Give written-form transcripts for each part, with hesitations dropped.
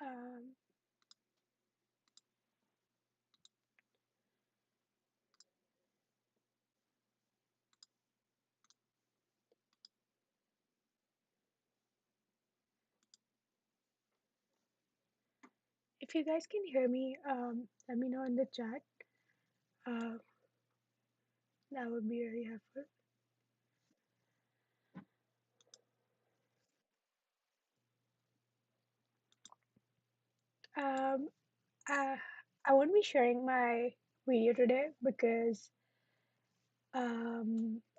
Um, if you guys can hear me, let me know in the chat. Uh, that would be very helpful. Um, uh, I won't be sharing my video today because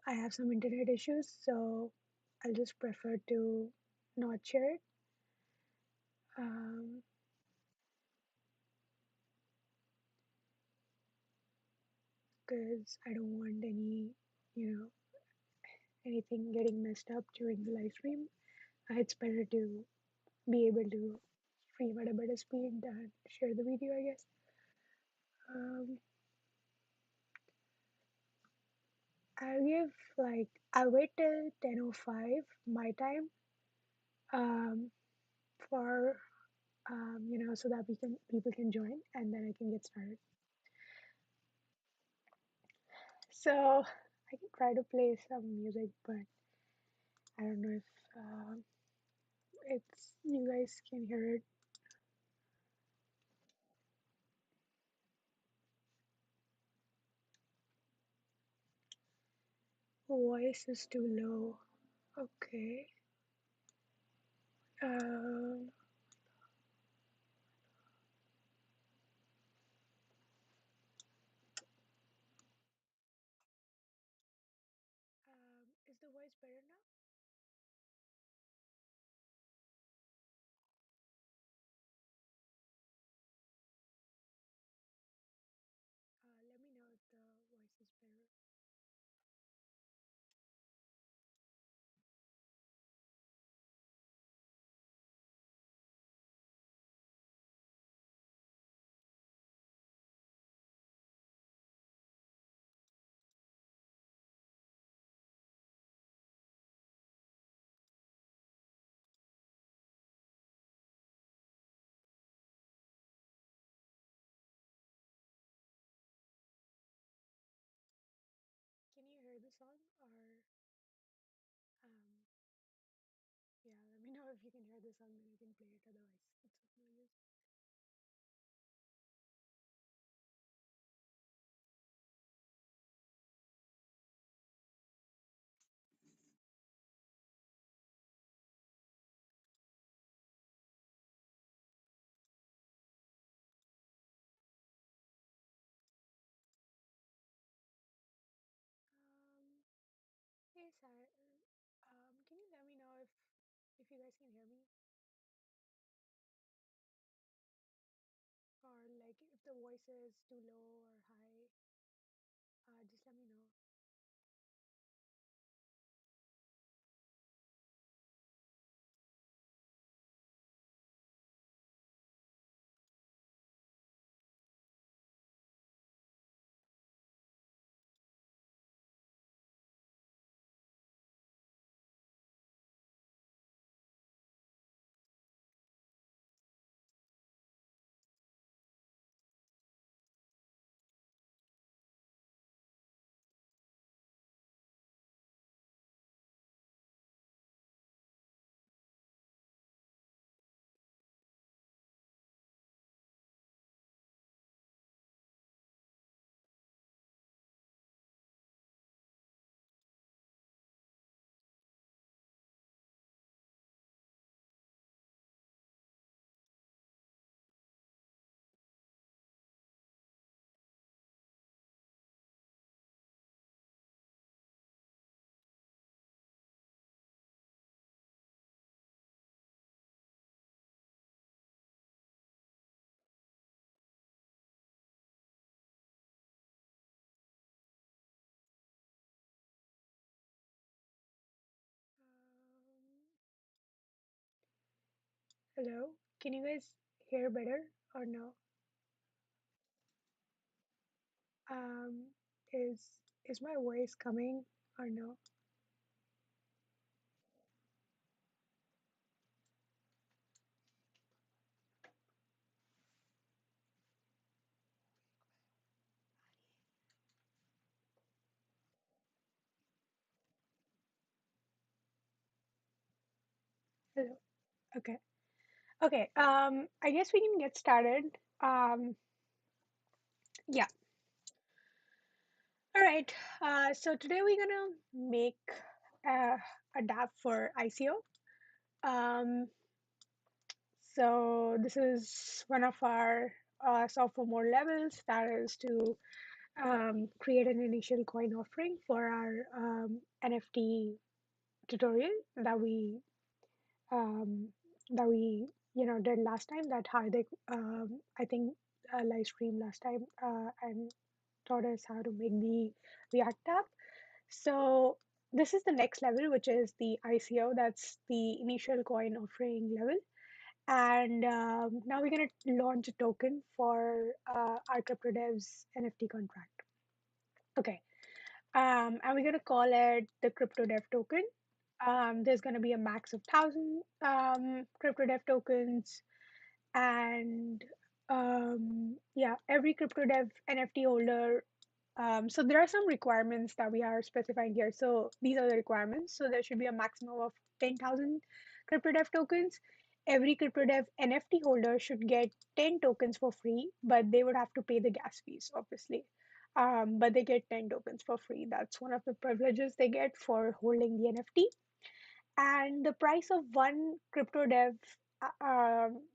I have some internet issues, so I'll just prefer to not share it. Um, because I don't want you know, anything getting messed up during the live stream. It's better to be able to stream at a better speed than share the video, I guess. Um, I'll wait till 10:05 my time, um, for so that people can join and then I can get started. So I can try to play some music, but I don't know if it's you guys can hear it. Voice is too low. Okay. Um, is the voice better now? Let me know if the voice is better. Can you hear the song or um yeah, let me know if you can hear the song, then I can play it. Otherwise, it's of no use. Um, hey, Sarah, can you let me know if you guys can hear me or like if the voice is too low or high? Just let me know. Um, Hello, can you guys hear better or no? Um, is my voice coming or no? Hello. Okay. Okay. I guess we can get started. Yeah. All right. So today we're gonna make uh, a DApp for ICO. Um, so this is one of our sophomore levels. That is to create an initial coin offering for our NFT tutorial um, that we did last time. That Hardik I think live stream last time and taught us how to make the React app. So this is the next level, which is the ICO. That's the initial coin offering level. And now we're going to launch a token for our CryptoDev's NFT contract. Okay. And we're going to call it the CryptoDev token. There's going to be a max of 1,000 CryptoDev tokens. And yeah, every CryptoDev NFT holder. So there are some requirements that we are specifying here. So these are the requirements. So there should be a maximum of 10,000 CryptoDev tokens. Every CryptoDev NFT holder should get 10 tokens for free, but they would have to pay the gas fees, obviously. But they get 10 tokens for free. That's one of the privileges they get for holding the NFT. And the price of one CryptoDev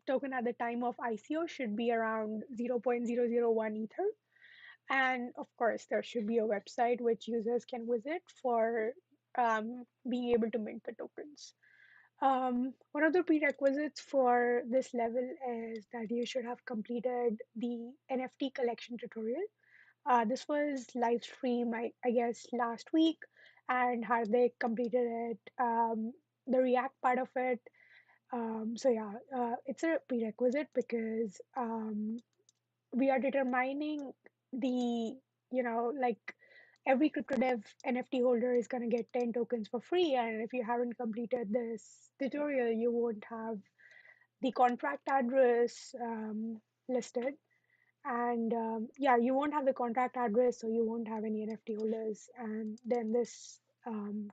token at the time of ICO should be around 0.001 Ether. And of course, there should be a website which users can visit for being able to mint the tokens. One of the prerequisites for this level is that you should have completed the NFT collection tutorial. This was live stream, I guess, last week, and Hardik completed it, the React part of it. So yeah, it's a prerequisite because we are determining the, like every CryptoDev NFT holder is going to get 10 tokens for free. And if you haven't completed this tutorial, you won't have the contract address listed. And yeah, you won't have the contract address, so you won't have any NFT holders. And then this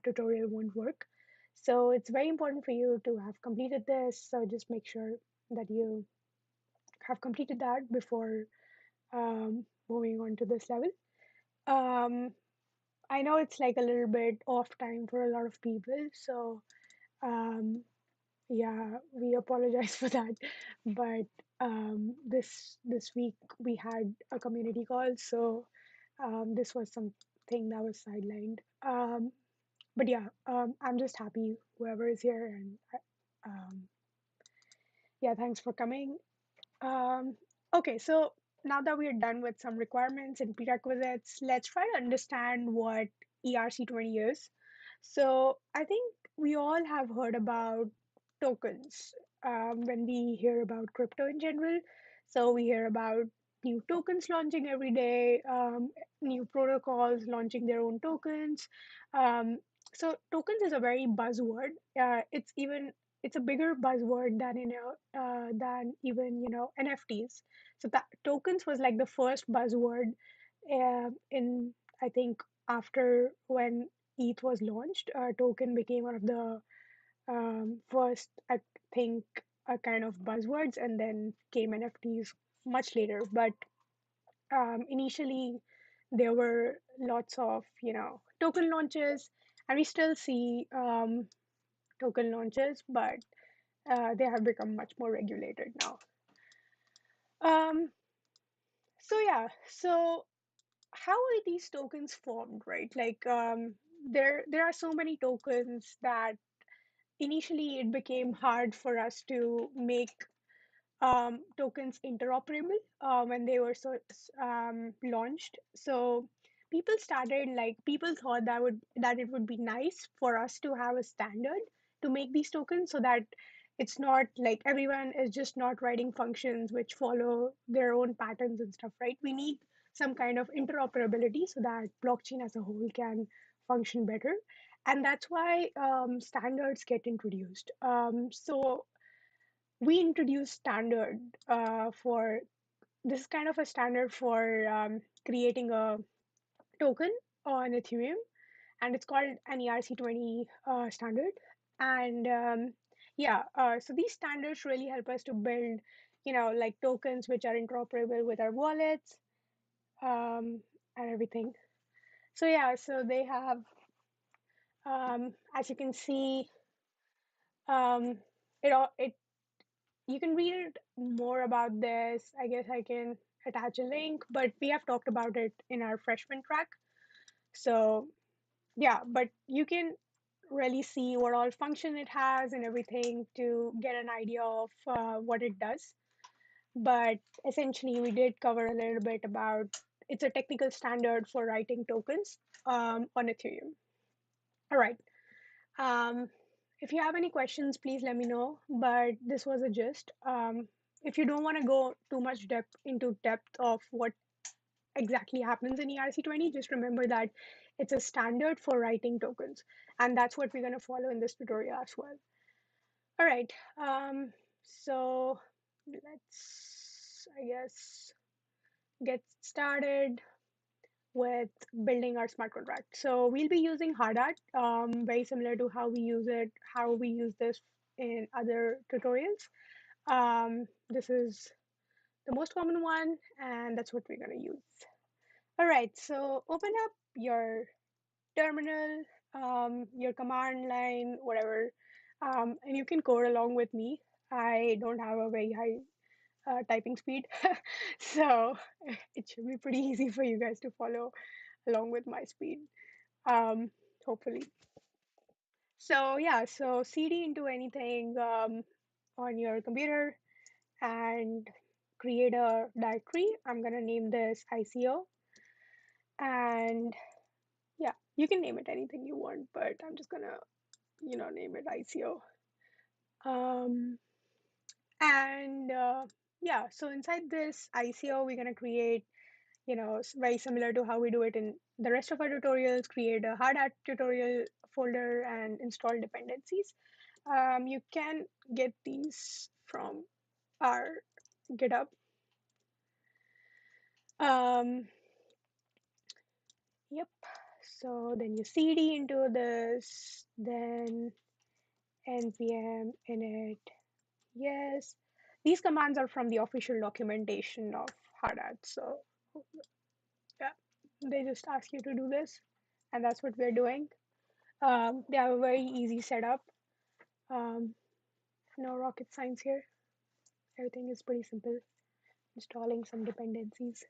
tutorial won't work. So it's very important for you to have completed this. So just make sure that you have completed that before moving on to this level. Um, I know it's like a little bit off time for a lot of people, so um, yeah, we apologize for that. But this week we had a community call, so this was something that was sidelined. But yeah, I'm just happy whoever is here, and um, yeah, thanks for coming. Um, okay, so now that we are done with some requirements and prerequisites, let's try to understand what ERC20 is. So I think we all have heard about tokens when we hear about crypto in general. So we hear about new tokens launching every day, new protocols launching their own tokens. Um, so tokens is a very buzzword. It's a bigger buzzword than than even NFTs. So that tokens was like the first buzzword in, I think, after when ETH was launched. Token became one of the first, I think, kind of buzzwords, and then came NFTs much later. But initially, there were lots of token launches, and we still see token launches, but they have become much more regulated now. Um, so yeah, so how are these tokens formed, right? Like there are so many tokens that initially it became hard for us to make tokens interoperable when they were launched. So people thought that it would be nice for us to have a standard to make these tokens, so that it's not like everyone is just not writing functions which follow their own patterns and stuff, right? We need some kind of interoperability so that blockchain as a whole can function better. And that's why standards get introduced. So we introduced standard for this is kind of a standard for creating a token on Ethereum, and it's called an ERC20 standard. And yeah, so these standards really help us to build, like tokens which are interoperable with our wallets, and everything. So yeah, so they have, as you can see, um, it you can read more about this. I guess I can attach a link, but we have talked about it in our freshman track. So yeah, but you can really see what all function it has and everything to get an idea of what it does. But essentially, we did cover a little bit about it's a technical standard for writing tokens on Ethereum. All right. Um, if you have any questions, please let me know. But this was a gist. If you don't want to go too much depth of what exactly happens in ERC20, just remember that it's a standard for writing tokens, and that's what we're going to follow in this tutorial as well. All right. So let's, I guess, get started with building our smart contract. So we'll be using Hardhat, very similar to how we use this in other tutorials. This is the most common one, and that's what we're going to use. All right, so open up your terminal, your command line, whatever, and you can code along with me. I don't have a very high typing speed, so it should be pretty easy for you guys to follow along with my speed, um, hopefully. So yeah, so cd into anything on your computer and create a directory. I'm gonna name this ICO, and yeah, you can name it anything you want, but I'm just gonna, name it ICO. Um, and yeah, so inside this ICO, we're gonna create, very similar to how we do it in the rest of our tutorials, create a Hardhat tutorial folder and install dependencies. You can get these from our GitHub. Um, yep. So then you cd into this, then npm init. Yes. These commands are from the official documentation of Hardhat. So yeah, they just ask you to do this, and that's what we're doing. They have a very easy setup. Um, no rocket science here. Everything is pretty simple. Installing some dependencies.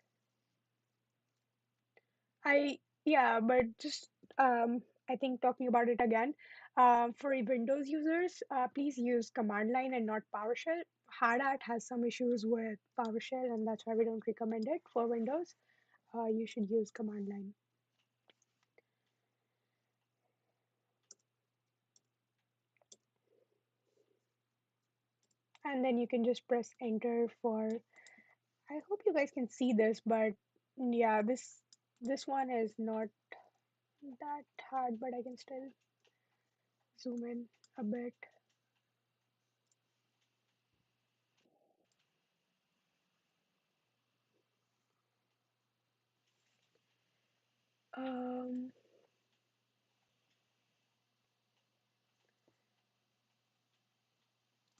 But just I think talking about it again, for Windows users, please use command line and not PowerShell. Hardhat has some issues with PowerShell, and that's why we don't recommend it for Windows. You should use command line. And then you can just press enter for, I hope you guys can see this, but yeah, this one is not that hard, but I can still zoom in a bit. Um,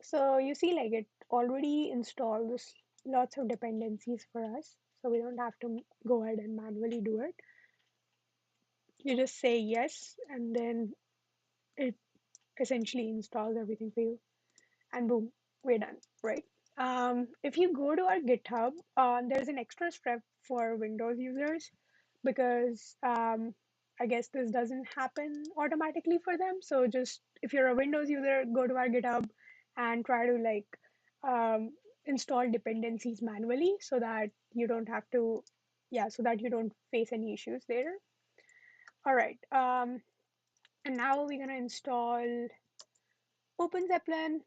so you see, like it already installs lots of dependencies for us, so we don't have to go ahead and manually do it. You just say yes, and then it essentially installs everything for you, and boom, we're done, right? If you go to our GitHub, there's an extra step for Windows users because I guess this doesn't happen automatically for them. So just if you're a Windows user, go to our GitHub and try to like install dependencies manually so that you don't have to, yeah, so that you don't face any issues later. All right. And now we're gonna install OpenZeppelin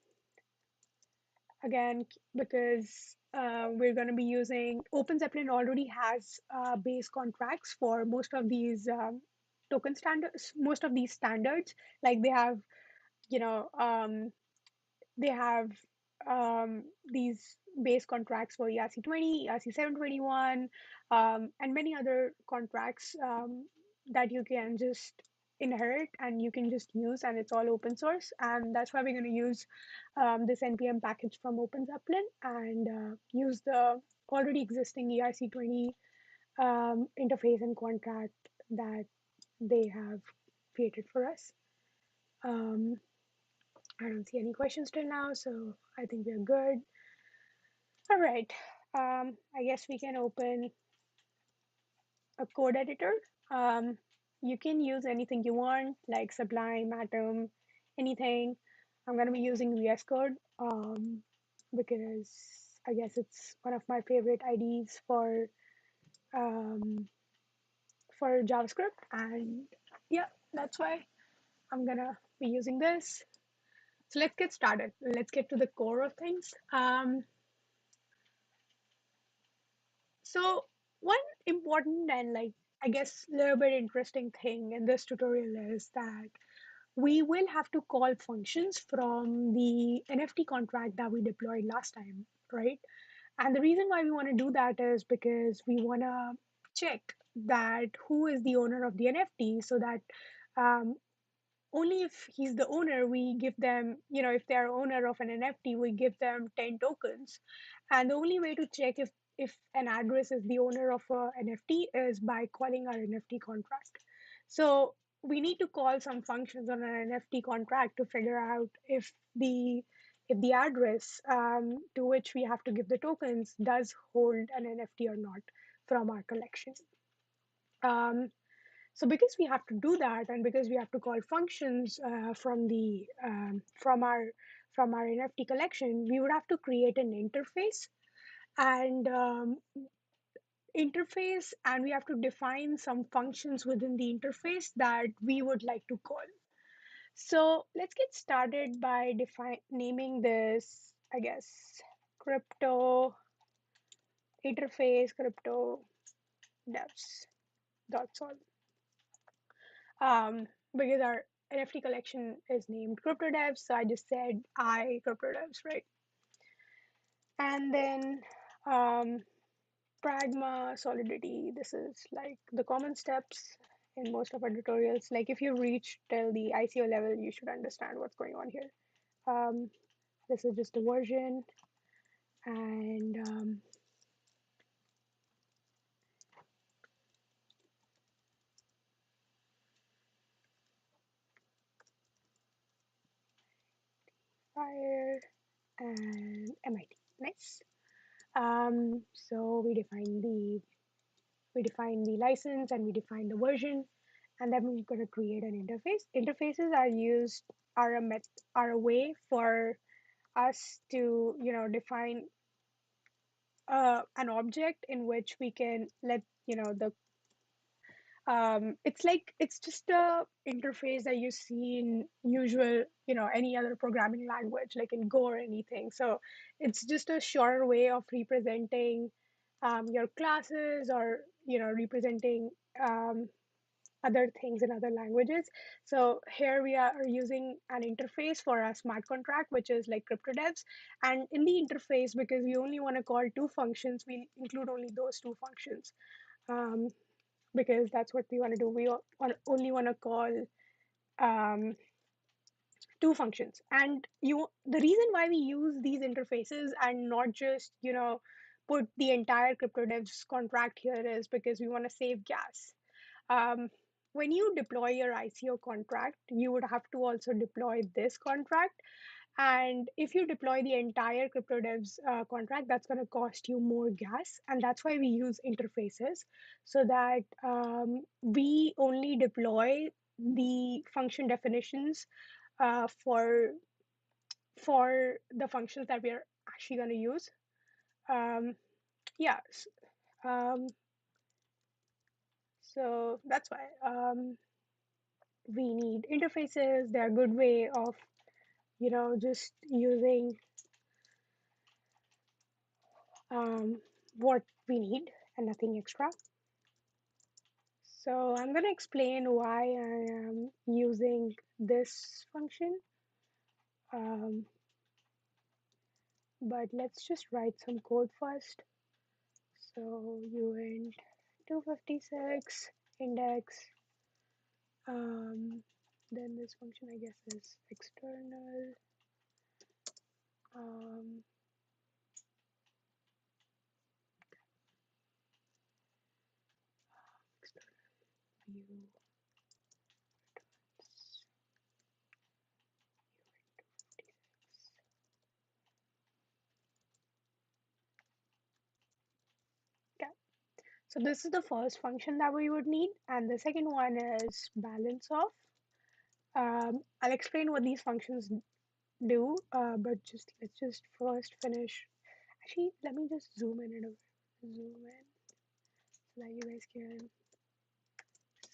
again because we're going to be using OpenZeppelin already has base contracts for most of these token standards, most of these standards. Like you know, um, they have these base contracts for ERC20, ERC721, and many other contracts that you can just inherit and you can just use, and it's all open source. And that's why we're going to use this npm package from OpenZeppelin and use the already existing ERC20 interface and contract that they have created for us. I don't see any questions till now, so I think we're good. All right. I guess we can open a code editor. Um, you can use anything you want, like Sublime, Atom, anything. I'm going to be using VS Code because I guess it's one of my favorite IDEs um, for JavaScript. And yeah, that's why I'm going to be using this. So let's get started. Let's get to the core of things. So one important and I guess a little bit interesting thing in this tutorial is that we will have to call functions from the NFT contract that we deployed last time, right? And the reason why we want to do that is because we want to check that who is the owner of the NFT so that um, only if he's the owner we give them, if they're owner of an nft we give them 10 tokens. And the only way to check if an address is the owner of a nft is by calling our nft contract. So we need to call some functions on an nft contract to figure out if the address to which we have to give the tokens does hold an nft or not from our collection. um, so because we have to do that, and because we have to call functions from our NFT collection, we would have to create an interface, and we have to define some functions within the interface that we would like to call. So let's get started by naming this, I guess, crypto interface crypto devs dot solve. Because our NFT collection is named CryptoDevs, so I just said CryptoDevs, right? And then Pragma, Solidity, this is like the common steps in most of our tutorials. Like if you reach till the ICO level, you should understand what's going on here. Um, this is just a version, and Fire and MIT. Nice. So we define the license and we define the version, and then we're going to create an interface. Interfaces are a way for us to define an object in which we can let the it's just a interface that you see in usual any other programming language like in Go or anything. So it's just a shorter way of representing your classes, or representing other things in other languages. So here we are using an interface for a smart contract, which is like CryptoDevs. And in the interface, because we only want to call two functions, we include only those two functions. Um, because that's what we want to do. We only want to call um, two functions. And the reason why we use these interfaces and not just put the entire CryptoDevs contract here is because we want to save gas. Um, when you deploy your ICO contract, you would have to also deploy this contract. And if you deploy the entire CryptoDevs contract, that's going to cost you more gas. And that's why we use interfaces, so that we only deploy the function definitions for the functions that we are actually going to use. Um, yeah. Um, so that's why we need interfaces. They're a good way of just using what we need and nothing extra. So I'm going to explain why I am using this function. But let's just write some code first. So uint 256 index Um, then this function, I guess, is external. Um, external view returns u56. Okay. So this is the first function that we would need, and the second one is balance of. I'll explain what these functions do, but let's just first finish. Actually, let me just zoom in and zoom in so that you guys can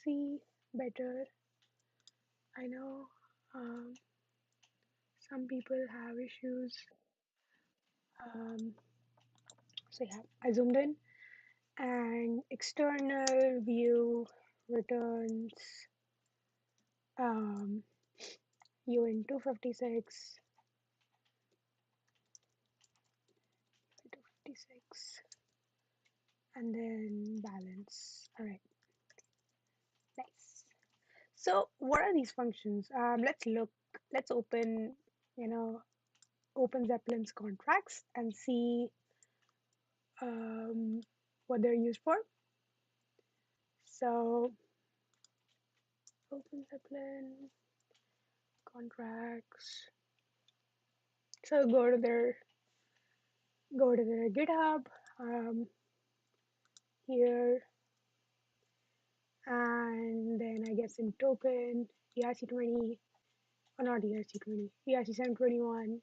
see better. I know um, some people have issues. Um, so yeah, I zoomed in, and external view returns um, UN 256, 256, and then balance. All right, nice. So what are these functions? Let's look. Let's open. You know, open Zeppelin's contracts and see um, what they're used for. So open Zeppelin contracts. So go to their GitHub here, and then I guess in token ERC20, or not ERC20, ERC721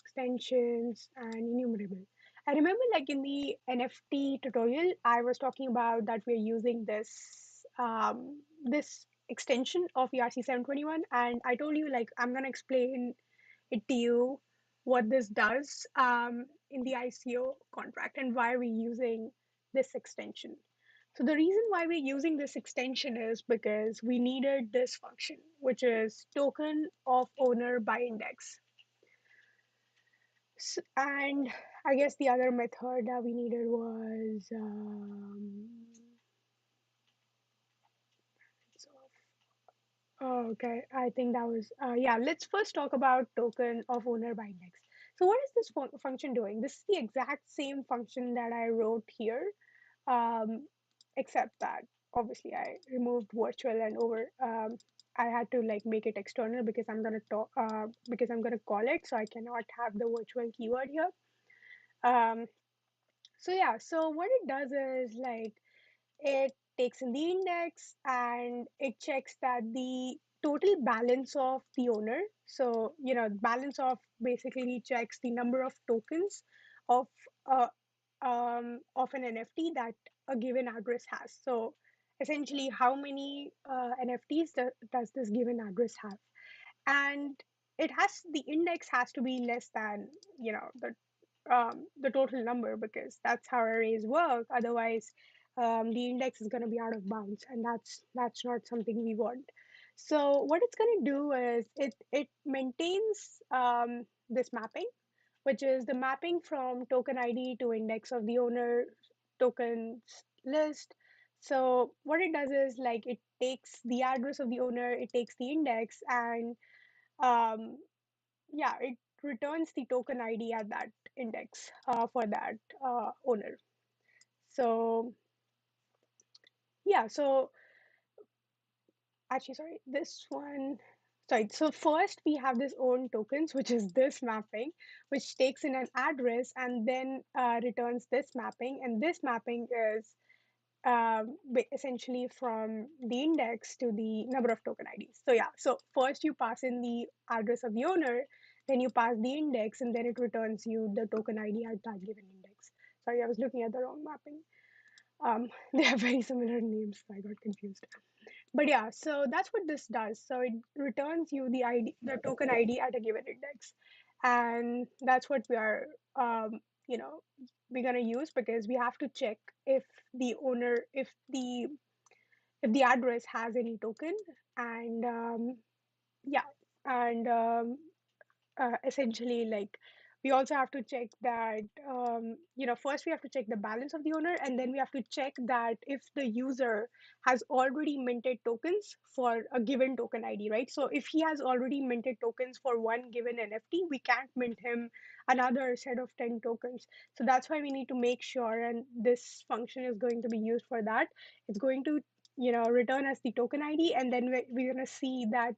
extensions and enumerable. I remember like in the NFT tutorial, I was talking about that we're using this extension of ERC721, and I told you like I'm gonna explain it to you what this does in the ICO contract and why we're using this extension. So the reason why we're using this extension is because we needed this function, which is token of owner by index. And I guess the other method that we needed was so oh, okay. I think that was yeah. Let's first talk about token of owner by index. So what is this function doing? This is the exact same function that I wrote here, um, except that obviously I removed virtual and over. I had to like make it external because I'm gonna talk because I'm gonna call it, so I cannot have the virtual keyword here. Um, So yeah, so what it does is like it takes in the index and it checks that the total balance of the owner. So, balance of basically checks the number of tokens of uh, of an NFT that a given address has. So essentially, how many NFTs does this given address have? And the index has to be less than the total number, because that's how arrays work. Otherwise the index is going to be out of bounds, and that's not something we want. So what it's going to do is it maintains this mapping, which is the mapping from token ID to index of the owner tokens list. So what it does is like it takes the address of the owner, it takes the index, and um, yeah, it returns the token ID at that index for that owner. So yeah, so actually, sorry, this one. Sorry, so first we have this own tokens, which is this mapping, which takes in an address and then returns this mapping. And this mapping is essentially from the index to the number of token IDs. So yeah, so first you pass in the address of the owner, then you pass the index, and then it returns you the token ID at that given index. Sorry, I was looking at the wrong mapping. They have very similar names, so I got confused. But yeah, so that's what this does. So it returns you the ID, the token ID at a given index, and that's what you know, we're gonna use, because we have to check if the owner, if the address has any token, and yeah, and essentially like we also have to check that, first we have to check the balance of the owner, and then we have to check that if the user has already minted tokens for a given token ID, right? So if he has already minted tokens for one given NFT, we can't mint him another set of 10 tokens. So that's why we need to make sure, and this function is going to be used for that. It's going to, return as the token ID, and then we're going to see that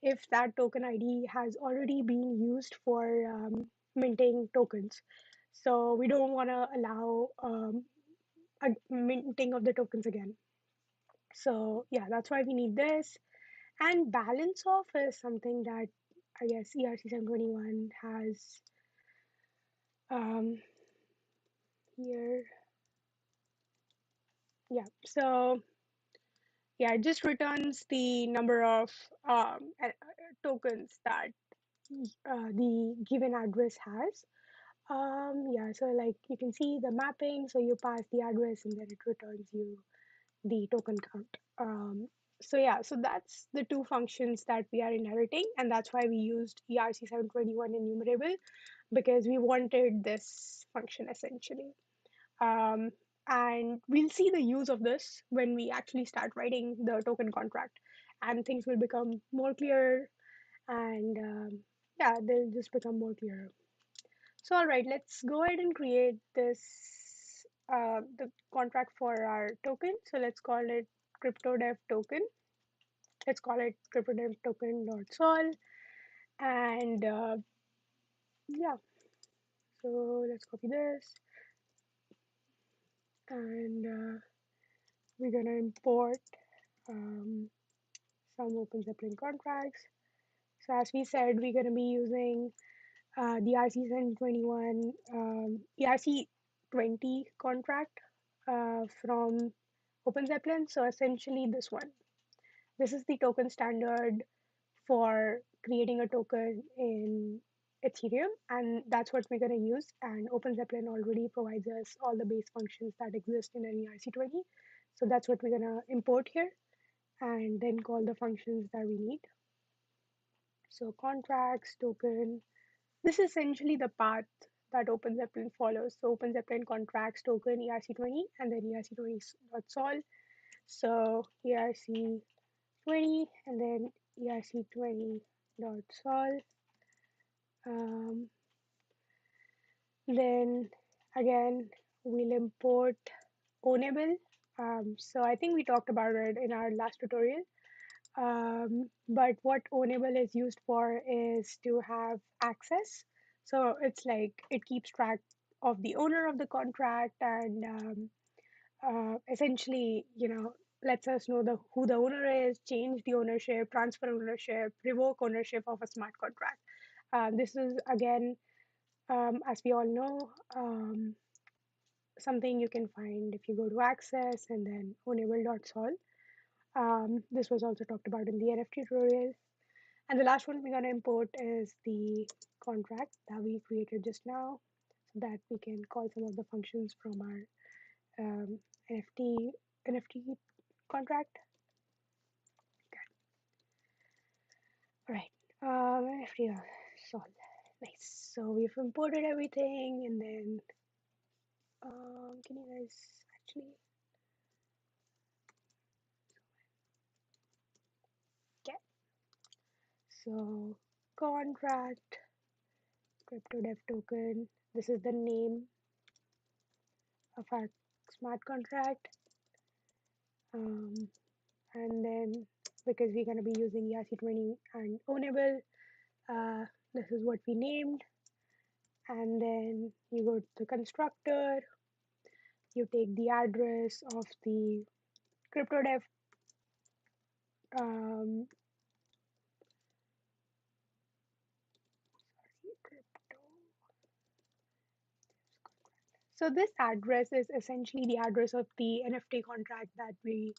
if that token ID has already been used for minting tokens. So we don't want to allow a minting of the tokens again. So yeah, that's why we need this. And balance of is something that I guess ERC 721 has here. Yeah. So yeah, it just returns the number of tokens that the given address has. Yeah, so like you can see the mapping, so you pass the address and then it returns you the token count. So yeah, so that's the two functions that we are inheriting, and that's why we used ERC721 enumerable, because we wanted this function essentially. Um, and we'll see the use of this when we actually start writing the token contract, and things will become more clear, and yeah, they'll just become more clear. So, all right, let's go ahead and create this, the contract for our token. So let's call it cryptodev token. Let's call it cryptodev token.sol. And yeah, so let's copy this, and we're going to import um, some Open Zeppelin contracts. So as we said, we're going to be using the RC721, ERC20 contract from Open Zeppelin. So essentially this one. This is the token standard for creating a token in Ethereum, and that's what we're going to use. And Open Zeppelin already provides us all the base functions that exist in an ERC20. So that's what we're going to import here and then call the functions that we need. So contracts, token, this is essentially the path that Open Zeppelin follows. So Open Zeppelin contracts token ERC20 and then ERC20.sol. So ERC20 and then ERC20.sol. Then again, we'll import ownable. So I think we talked about it in our last tutorial. But what ownable is used for is to have access. So it's like it keeps track of the owner of the contract, and essentially, lets us know who the owner is, change the ownership, transfer ownership, revoke ownership of a smart contract. This is again, as we all know, something you can find if you go to access and then ownable.sol. This was also talked about in the NFT tutorial. And the last one we're going to import is the contract that we created just now, so that we can call some of the functions from our um, NFT contract. Okay. All right. NFT solved. Nice. So we've imported everything, and then can you guys actually get so contract crypto dev token. This is the name of our smart contract. Um, and then because we're going to be using ERC20 and ownable, uh, this is what we named. And then you go to the constructor, you take the address of the crypto dev um, crypto. So this address is essentially the address of the NFT contract that we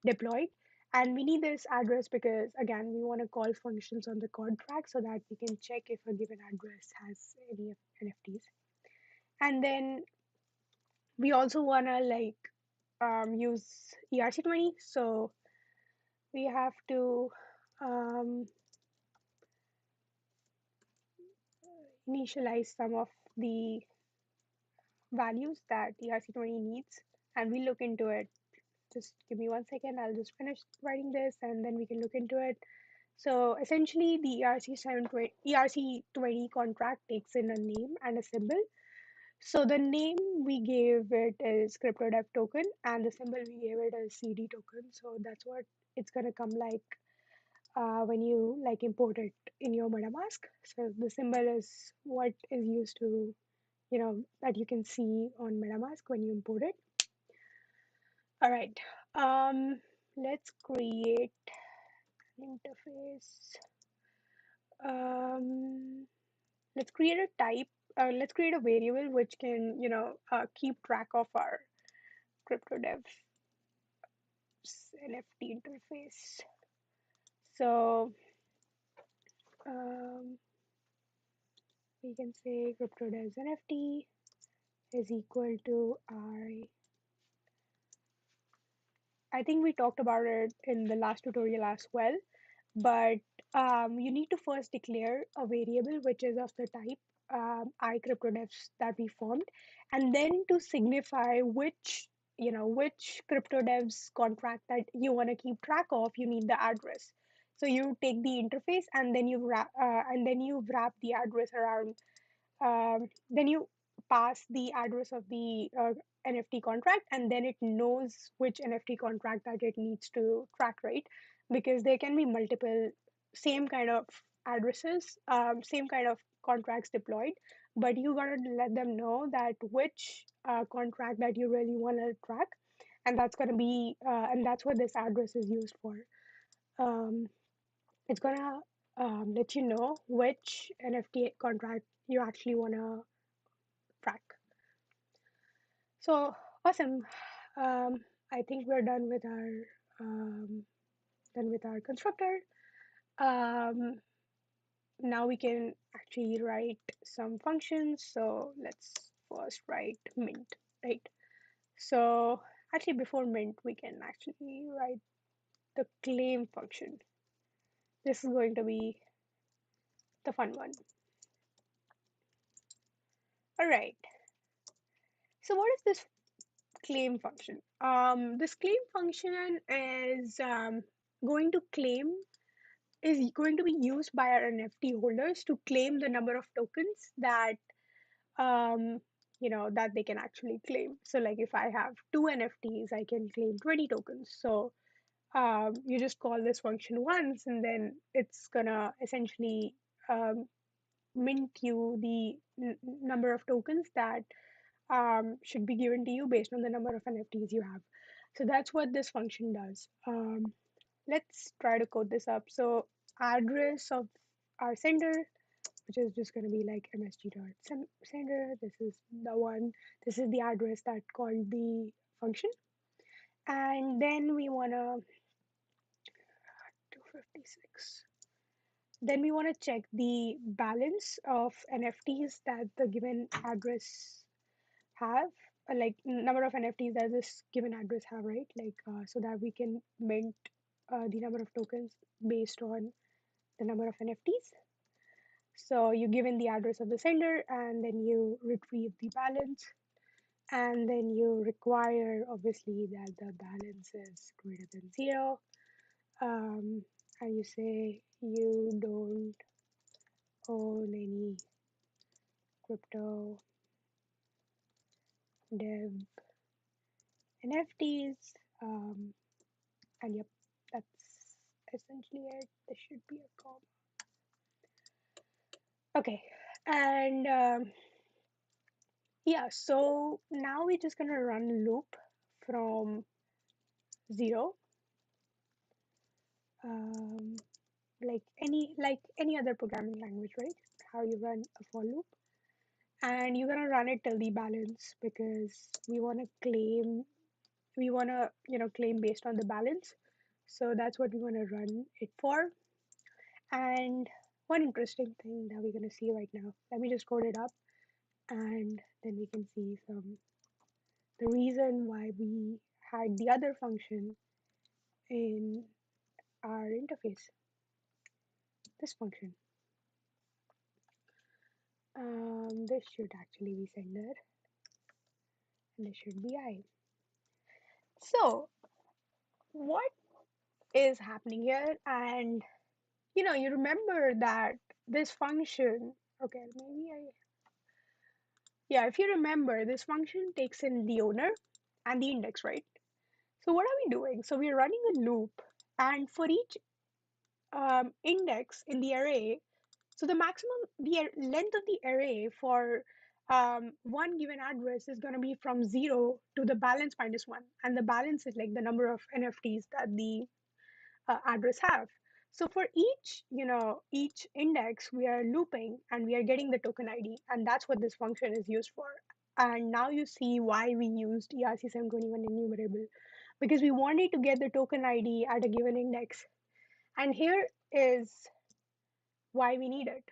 deployed. And we need this address because, again, we want to call functions on the contract so that we can check if a given address has any NFTs. And then we also want to use ERC20. So we have to, um, initialize some of the values that ERC20 needs, and we look into it. Just give me 1 second. I'll just finish writing this, and then we can look into it. So essentially, the ERC20 contract takes in a name and a symbol. So the name we gave it is CryptoDev token, and the symbol we gave it is CD token. So that's what it's gonna come like when you like import it in your MetaMask. So the symbol is what is used to, that you can see on MetaMask when you import it. All right, let's create an interface. Um, let's create a type. Let's create a variable which can, keep track of our CryptoDev NFT interface. So um, we can say CryptoDevs NFT is equal to I think we talked about it in the last tutorial as well, but you need to first declare a variable which is of the type iCryptoDevs that we formed, and then to signify which CryptoDevs contract that you want to keep track of, you need the address. So you take the interface and then you wrap the address around, then you pass the address of the NFT contract, and then it knows which NFT contract that it needs to track, right? Because there can be multiple same kind of addresses, same kind of contracts deployed, but you gotta let them know that which contract that you really want to track, and that's what this address is used for. Um, it's gonna let you know which NFT contract you actually want to track. So awesome. I think we're um, done with our constructor. Um, Now we can actually write some functions. So let's first write mint, right? So actually before mint, we can actually write the claim function. This is going to be the fun one. All right. So what is this claim function? This claim function going to claim is going to be used by our NFT holders to claim the number of tokens that that they can actually claim. So like if I have 2 NFTs, I can claim 20 tokens. So you just call this function once, and then it's gonna essentially um, mint you the number of tokens that should be given to you based on the number of NFTs you have. So that's what this function does. Let's try to code this up. So address of our sender, which is just going to be like msg.sender. This is the one. This is the address that called the function. And then we want to 256. Then we want to check the balance of NFTs that the given address have, like number of NFTs that this given address have, right? Like so that we can mint the number of tokens based on the number of NFTs. So you give in the address of the sender, and then you retrieve the balance, and then you require obviously that the balance is greater than 0, and you say you don't own any crypto dev NFTs, and yep, that's essentially it. There should be a comma. Okay, and yeah, so now we're just gonna run a loop from 0, um, like any other programming language, right? How you run a for loop, and you're gonna run it till the balance, because we wanna claim based on the balance. So that's what we wanna run it for. And one interesting thing that we're gonna see right now. Let me just code it up, and then we can see some the reason why we had the other function in our interface. This function. This should actually be sender, and this should be I. So what is happening here? And you remember that this function, okay, yeah, if you remember, this function takes in the owner and the index, right? So what are we doing? So we're running a loop, and for each index in the array, so the maximum, length of the array for one given address is going to be from 0 to the balance minus 1. And the balance is like the number of NFTs that the address have. So for each index, we are looping and we are getting the token ID. And that's what this function is used for. And now you see why we used ERC721 enumerable, because we wanted to get the token ID at a given index. And here is why we need it.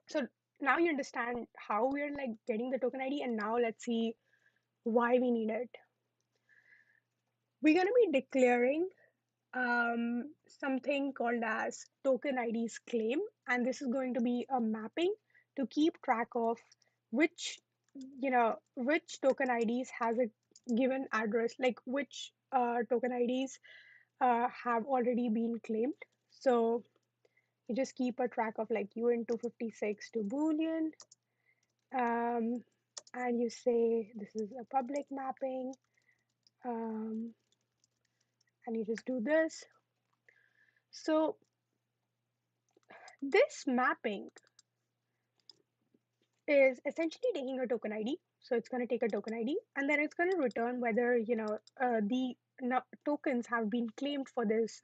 So now you understand how we're like getting the token ID, and now let's see why we need it. We're going to be declaring something called as token IDs claim, and this is going to be a mapping to keep track of which which token IDs has a given address, like which token IDs have already been claimed. So you just keep a track of like UN256 to Boolean, um, and you say this is a public mapping, um, and you just do this. So this mapping is essentially taking a token ID. So it's going to take a token ID, and then it's going to return whether the tokens have been claimed for this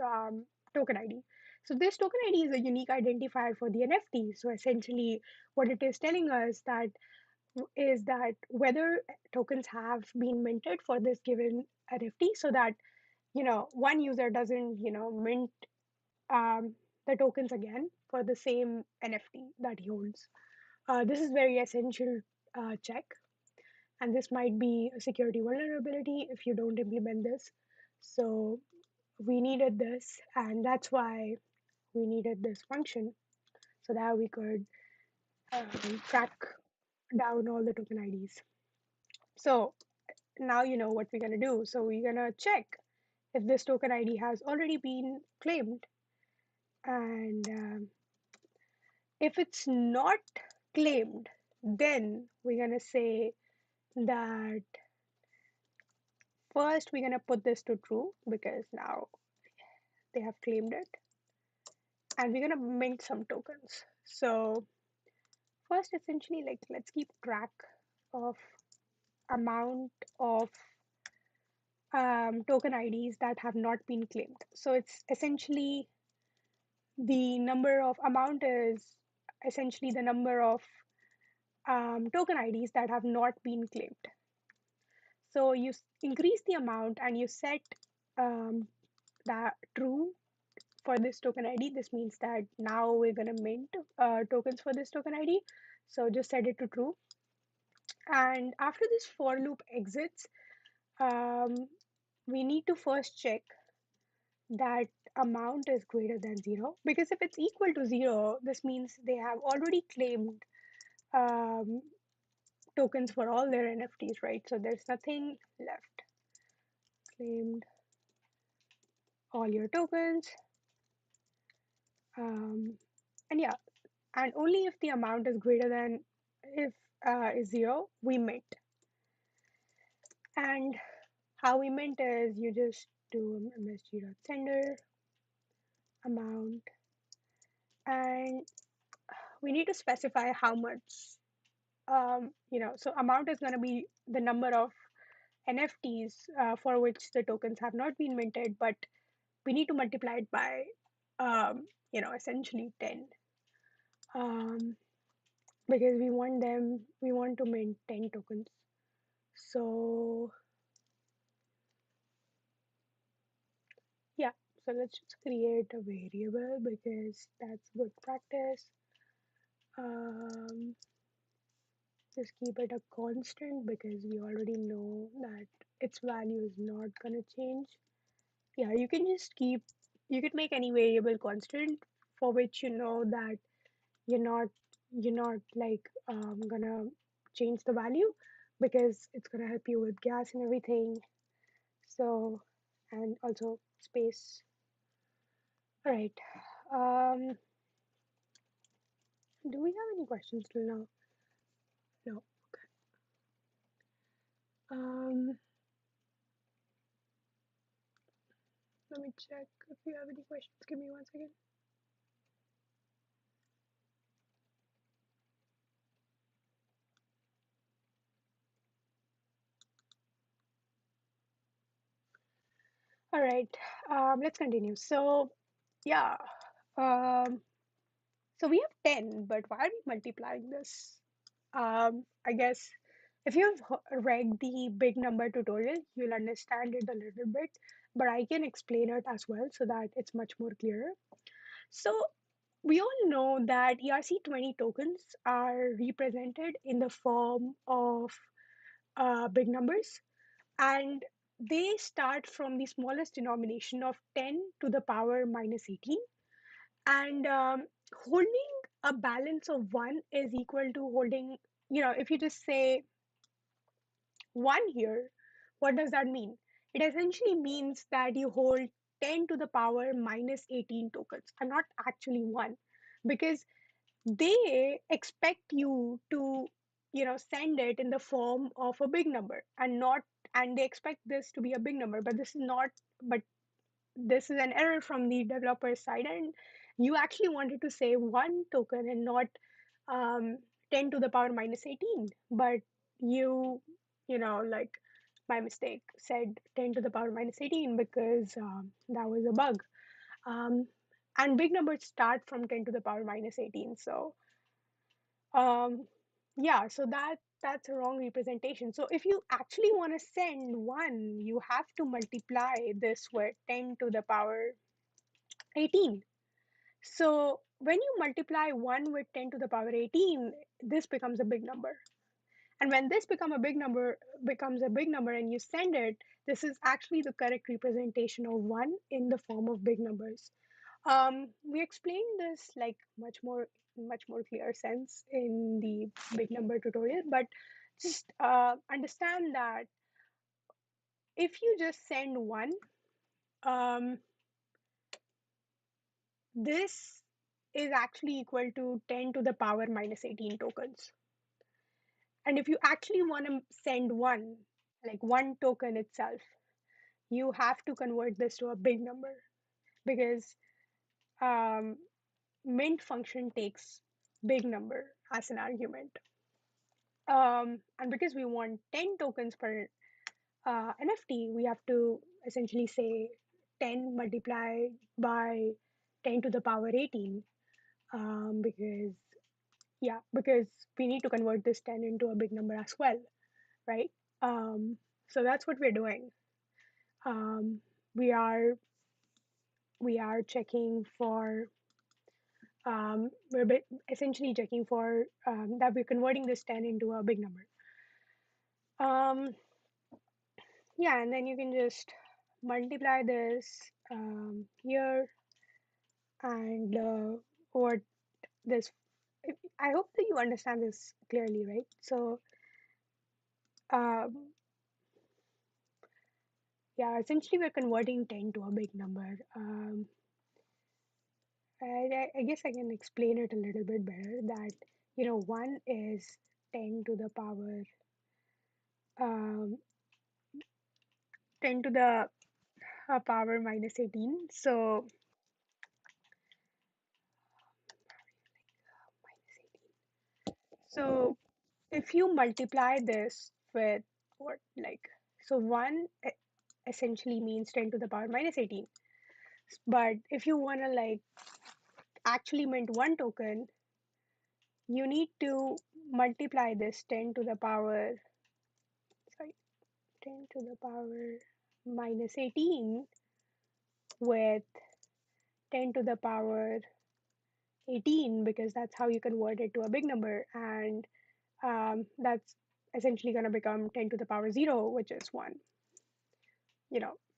token ID. So this token ID is a unique identifier for the NFT. So essentially, what it is telling us that whether tokens have been minted for this given NFT, so that one user doesn't mint the tokens again for the same NFT that he holds. This is very essential check, and this might be a security vulnerability if you don't implement this. So we needed this, and that's why we needed this function, so that we could track down all the token IDs. So now you know what we're going to do. So we're going to check if this token ID has already been claimed, and if it's not claimed, then we're going to say that first we're going to put this to true because now they have claimed it, and we're going to mint some tokens. So first, essentially, like, let's keep track of amount of token IDs that have not been claimed. So it's essentially the number of amount is essentially the number of token IDs that have not been claimed. So you increase the amount and you set that true for this token ID. This means that now we're going to mint tokens for this token ID. So just set it to true. And after this for loop exits, we need to first check that amount is greater than 0, because if it's equal to 0, this means they have already claimed um, tokens for all their NFTs, right? So there's nothing left. Claimed all your tokens. And yeah, and only if the amount is greater than, if is 0, we mint. And how we mint is you just do msg.sender amount, and we need to specify how much, so amount is going to be the number of NFTs for which the tokens have not been minted, but we need to multiply it by, essentially 10, because we want to mint 10 tokens. So yeah, so let's just create a variable because that's good practice. Just keep it a constant because we already know that its value is not gonna change. Yeah, you can make any variable constant for which you know that you're not you're not like gonna change the value because it's gonna help you with gas and everything. So, and also space. All right. Um, do we have any questions till now? No. Okay. Let me check if you have any questions. Give me 1 second. All right. Let's continue. So, yeah. Um, so we have 10, but why are we multiplying this? I guess if you've read the big number tutorial, you'll understand it a little bit, but I can explain it as well so that it's much more clearer. So we all know that ERC20 tokens are represented in the form of big numbers, and they start from the smallest denomination of 10 to the power minus 18. And holding a balance of 1 is equal to holding, if you just say 1 here, what does that mean? It essentially means that you hold 10 to the power minus 18 tokens and not actually 1, because they expect you to send it in the form of a big number and not, and they expect this to be a big number, but this is not. But this is an error from the developer side, and you actually wanted to say 1 token and not 10 to the power minus 18, but you like by mistake said 10 to the power minus 18 because that was a bug. um, and big numbers start from 10 to the power minus 18. So um, yeah, so that's a wrong representation. So if you actually want to send 1, you have to multiply this with 10 to the power 18. So when you multiply 1 with 10 to the power 18, this becomes a big number. And when this becomes a big number and you send it, this is actually the correct representation of 1 in the form of big numbers. We explained this like much more clear sense in the big number tutorial, but just understand that if you just send 1, um, this is actually equal to 10 to the power minus 18 tokens. And if you actually want to send 1, like 1 token itself, you have to convert this to a big number, because um, mint function takes big number as an argument. And because we want 10 tokens per NFT, we have to essentially say 10 multiplied by 10 to the power 18, because because we need to convert this 10 into a big number as well, right? So that's what we're doing. Um, we are we are checking for essentially checking for that we're converting this 10 into a big number. Um, yeah, and then you can just multiply this here and what this. I hope that you understand this clearly, right? So um, yeah, essentially we're converting 10 to a big number. I guess I can explain it a little bit better that 1 is 10 to the power um, 10 to the power minus 18. So minus 18. So if you multiply this with what, like, so 1 essentially means 10 to the power minus 18. But if you want to like actually mint 1 token, you need to multiply this 10 to the power, sorry, 10 to the power minus 18 with 10 to the power 18, because that's how you convert it to a big number. And that's essentially going to become 10 to the power 0, which is 1.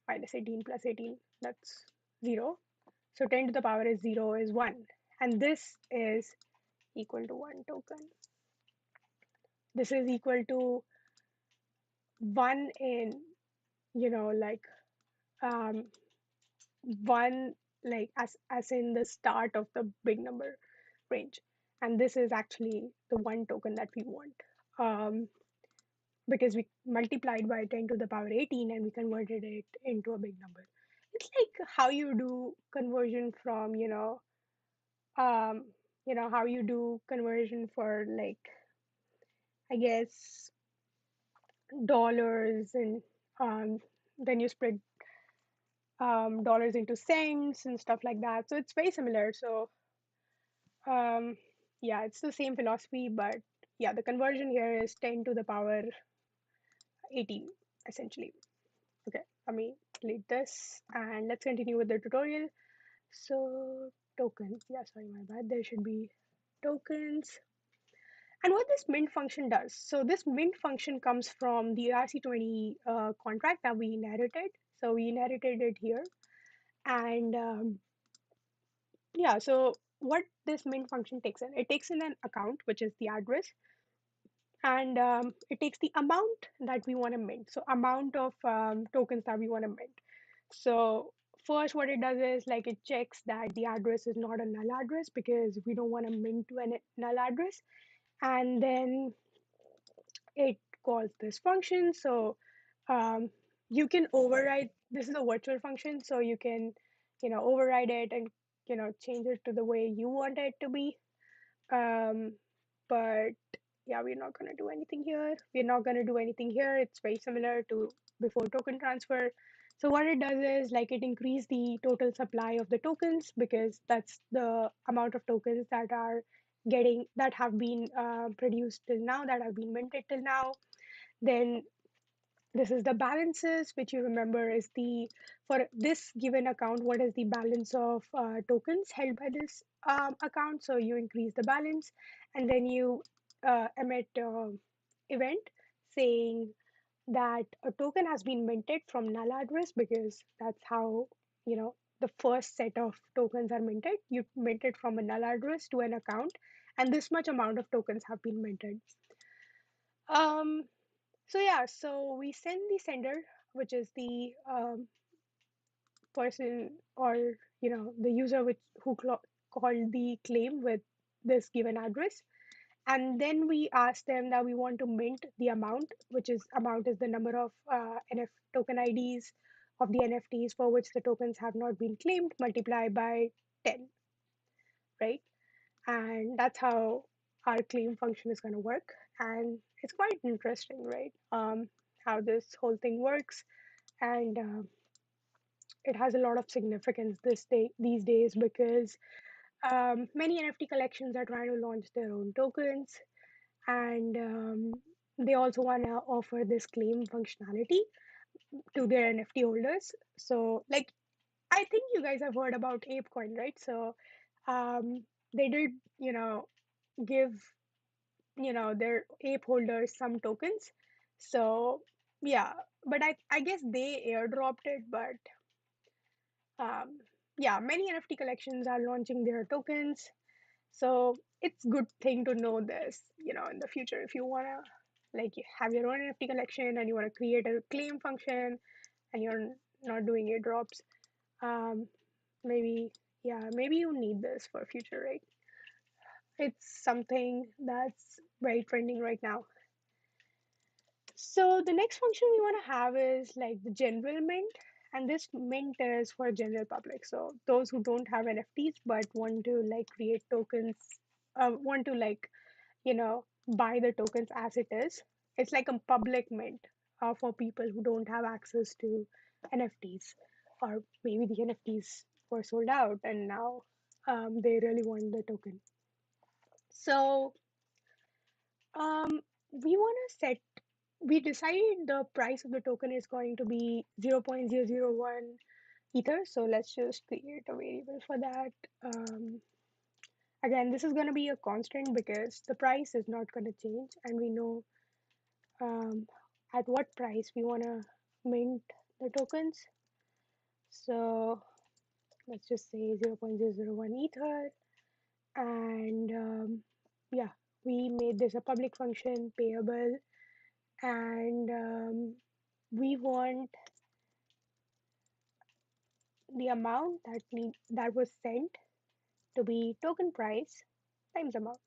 Minus 18 plus 18, that's 0. So 10 to the power is 0 is 1. And this is equal to 1 token. This is equal to 1 in, like, um, 1, like, as in the start of the big number range. And this is actually the 1 token that we want. Um, because we multiplied by 10 to the power 18 and we converted it into a big number. It's like how you do conversion from, how you do conversion for, like, I guess, dollars, and um, then you split dollars into cents and stuff like that. So it's very similar. So um, yeah, it's the same philosophy, but yeah, the conversion here is 10 to the power 18, essentially. Okay, let me delete this and let's continue with the tutorial. So tokens, yeah, sorry, my bad. There should be tokens. And what this mint function does. So this mint function comes from the ERC20 contract that we inherited. So we inherited it here. And yeah, so what this mint function takes in, it takes in an account, which is the address, and it takes the amount that we want to mint. So amount of tokens that we want to mint. So first, what it does is, like, it checks that the address is not a null address because we don't want to mint to a null address, and then it calls this function. So um, you can override. This is a virtual function, so you can, override it and, change it to the way you want it to be. Um, but yeah, we're not going to do anything here. We're not going to do anything here. It's very similar to before token transfer. So what it does is, like, it increase the total supply of the tokens because that's the amount of tokens that have been produced till now, that have been minted till now. Then this is the balances, which you remember is the, for this given account, what is the balance of tokens held by this account. So you increase the balance, and then you emit event saying that a token has been minted from null address, because that's how, the first set of tokens are minted. You mint it from a null address to an account, and this much amount of tokens have been minted. Um, so yeah, so we send the sender, which is the person, or the user called the claim with this given address, and then we ask them that we want to mint the amount is the number of NF token IDs of the NFTs for which the tokens have not been claimed, multiplied by 10, right? And that's how our claim function is going to work, and it's quite interesting, right? How this whole thing works, and it has a lot of significance these days, because many NFT collections are trying to launch their own tokens, and they also want to offer this claim functionality to their NFT holders. So, like, I think you guys have heard about ApeCoin, right? So they did, give, their ape holders some tokens. So yeah, but I guess they airdropped it, but um, yeah, many NFT collections are launching their tokens. So it's good thing to know this, in the future, if you want to, like, you have your own NFT collection and you want to create a claim function and you're not doing airdrops. um, maybe, yeah, maybe you need this for future, right? It's something that's very trending right now. So the next function we want to have is, like, the general mint, and this mint is for general public. So those who don't have NFTs but want to, like, create tokens, want to, like, buy the tokens as it is. It's like a public mint for people who don't have access to NFTs, or maybe the NFTs were sold out and now they really want the token. So um, we want to set, we decided the price of the token is going to be 0.001 ether. So let's just create a variable for that. Again, this is going to be a constant because the price is not going to change, and we know um, at what price we want to mint the tokens. So let's just say 0.001 ether, and yeah, we made this a public function payable, and we want the amount that was sent to be token price times amount.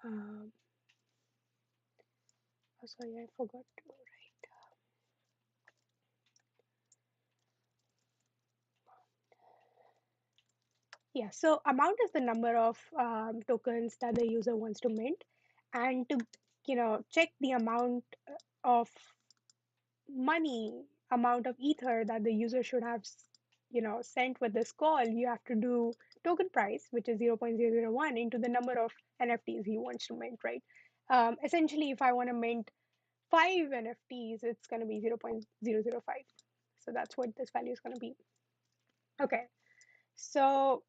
Um, oh, sorry, I forgot to write. Yeah, so amount is the number of tokens that the user wants to mint, and to check the amount of money, amount of ether that the user should have sent with this call, you have to do token price, which is 0.001, into the number of NFTs he wants to mint, right? Essentially, if I want to mint 5 NFTs, it's going to be 0.005. So that's what this value is going to be. Okay, so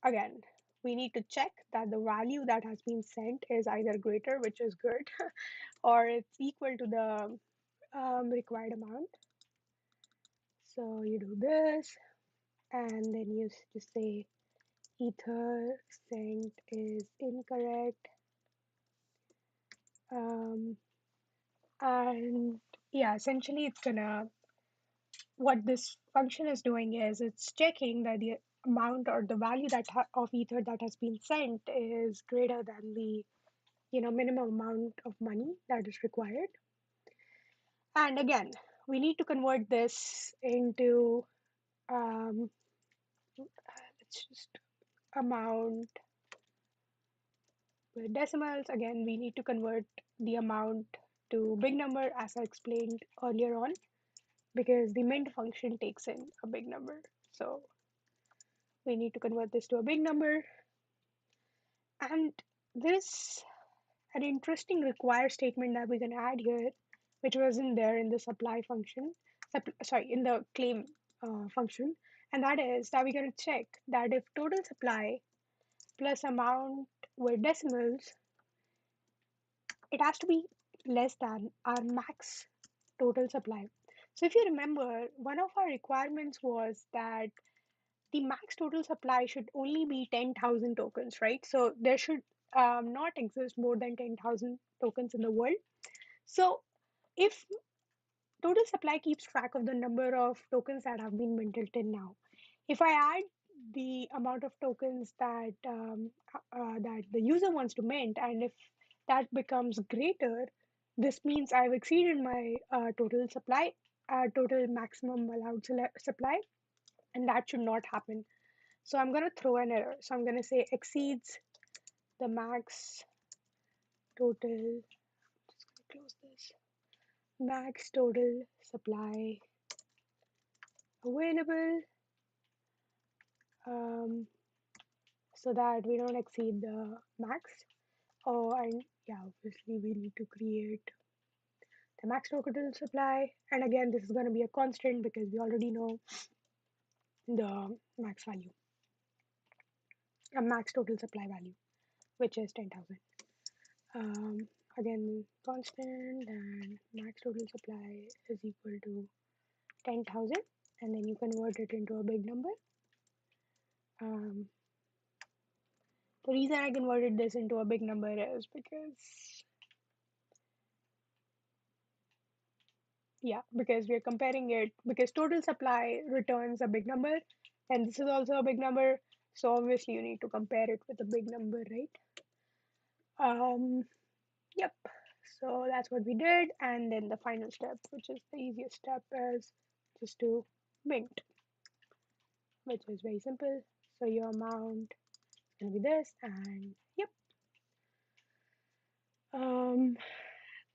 again, we need to check that the value that has been sent is either greater, which is good, or it's equal to the required amount. So you do this, and then you just say ether sent is incorrect. Um, and yeah, essentially it's gonna, what this function is doing is it's checking that the amount or the value of ether that has been sent is greater than the minimum amount of money that is required. And again, we need to convert this into let's just amount with decimals. Again, we need to convert the amount to big number, as I explained earlier on, because the mint function takes in a big number. So we need to convert this to a big number. And there's an interesting require statement that we can add here, which wasn't there in the supply function, in the claim function. And that is that we're going to check that if total supply plus amount with decimals, it has to be less than our max total supply. So if you remember, one of our requirements was that the max total supply should only be 10,000 tokens, right? So there should not exist more than 10,000 tokens in the world. So if total supply keeps track of the number of tokens that have been minted till now, if I add the amount of tokens that the user wants to mint, and if that becomes greater, this means I've exceeded my total supply, total maximum allowed supply, and that should not happen. So I'm going to throw an error. So I'm going to say exceeds the max total. Just going to close this. Max total supply available, um, so that we don't exceed the max. Oh, and yeah, obviously we need to create the max total supply. And again, this is going to be a constant because we already know the max value, a max total supply value, which is 10,000. Um, Again, constant, and max total supply is equal to 10,000, and then you convert it into a big number. Um, the reason I converted this into a big number is because, yeah, because we're comparing it, because total supply returns a big number, and this is also a big number. So obviously you need to compare it with a big number, right? Yep. So that's what we did. And then the final step, which is the easiest step, is just to mint, which is very simple. So your amount is going to be this, and yep. Um,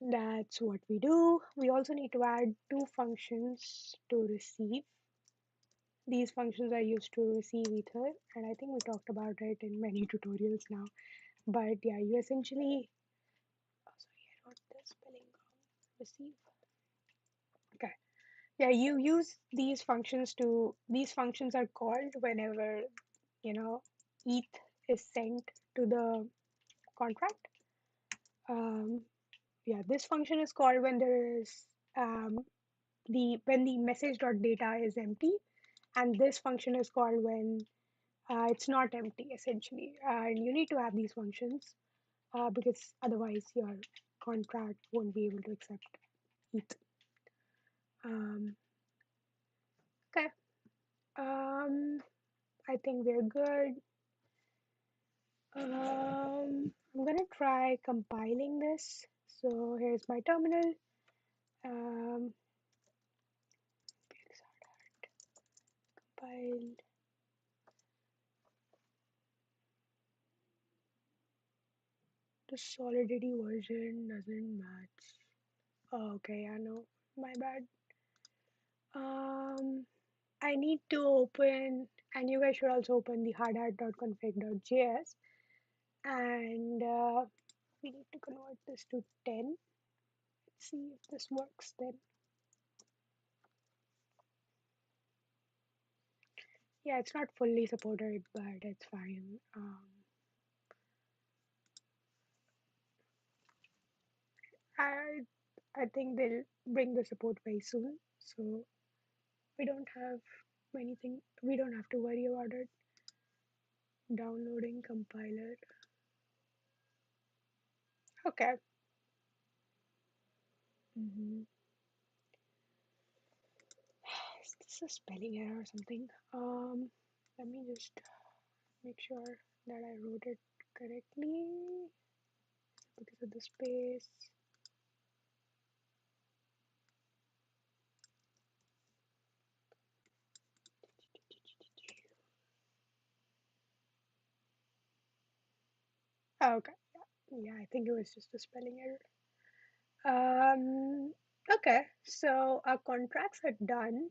that's what we do. We also need to add two functions to receive. These functions are used to receive ether, and I think we talked about it in many tutorials now. But yeah, you essentially, oh sorry, I wrote the spelling wrong. Receive. Okay. Yeah, you use these functions are called whenever, ETH is sent to the contract. Um, yeah, this function is called when there is when the message.data is empty, and this function is called when It's not empty essentially, and you need to have these functions because otherwise your contract won't be able to accept ETH. Um, okay, I think we're good. I'm gonna try compiling this. So here's my terminal. Um, compiled. The Solidity version doesn't match. Oh, okay, I know. My bad. Um, I need to open, and you guys should also open the hardhat.config.js, and we need to convert this to 10. Let's see if this works then. Yeah, it's not fully supported, but it's fine. I I think they'll bring the support very soon, so we don't have anything. We don't have to worry about it. Downloading compiler. Okay. Mm-hmm. Is this a spelling error or something? Let me just make sure that I wrote it correctly because of the space. Oh, okay. Yeah, I think it was just a spelling error. Okay, so our contracts are done.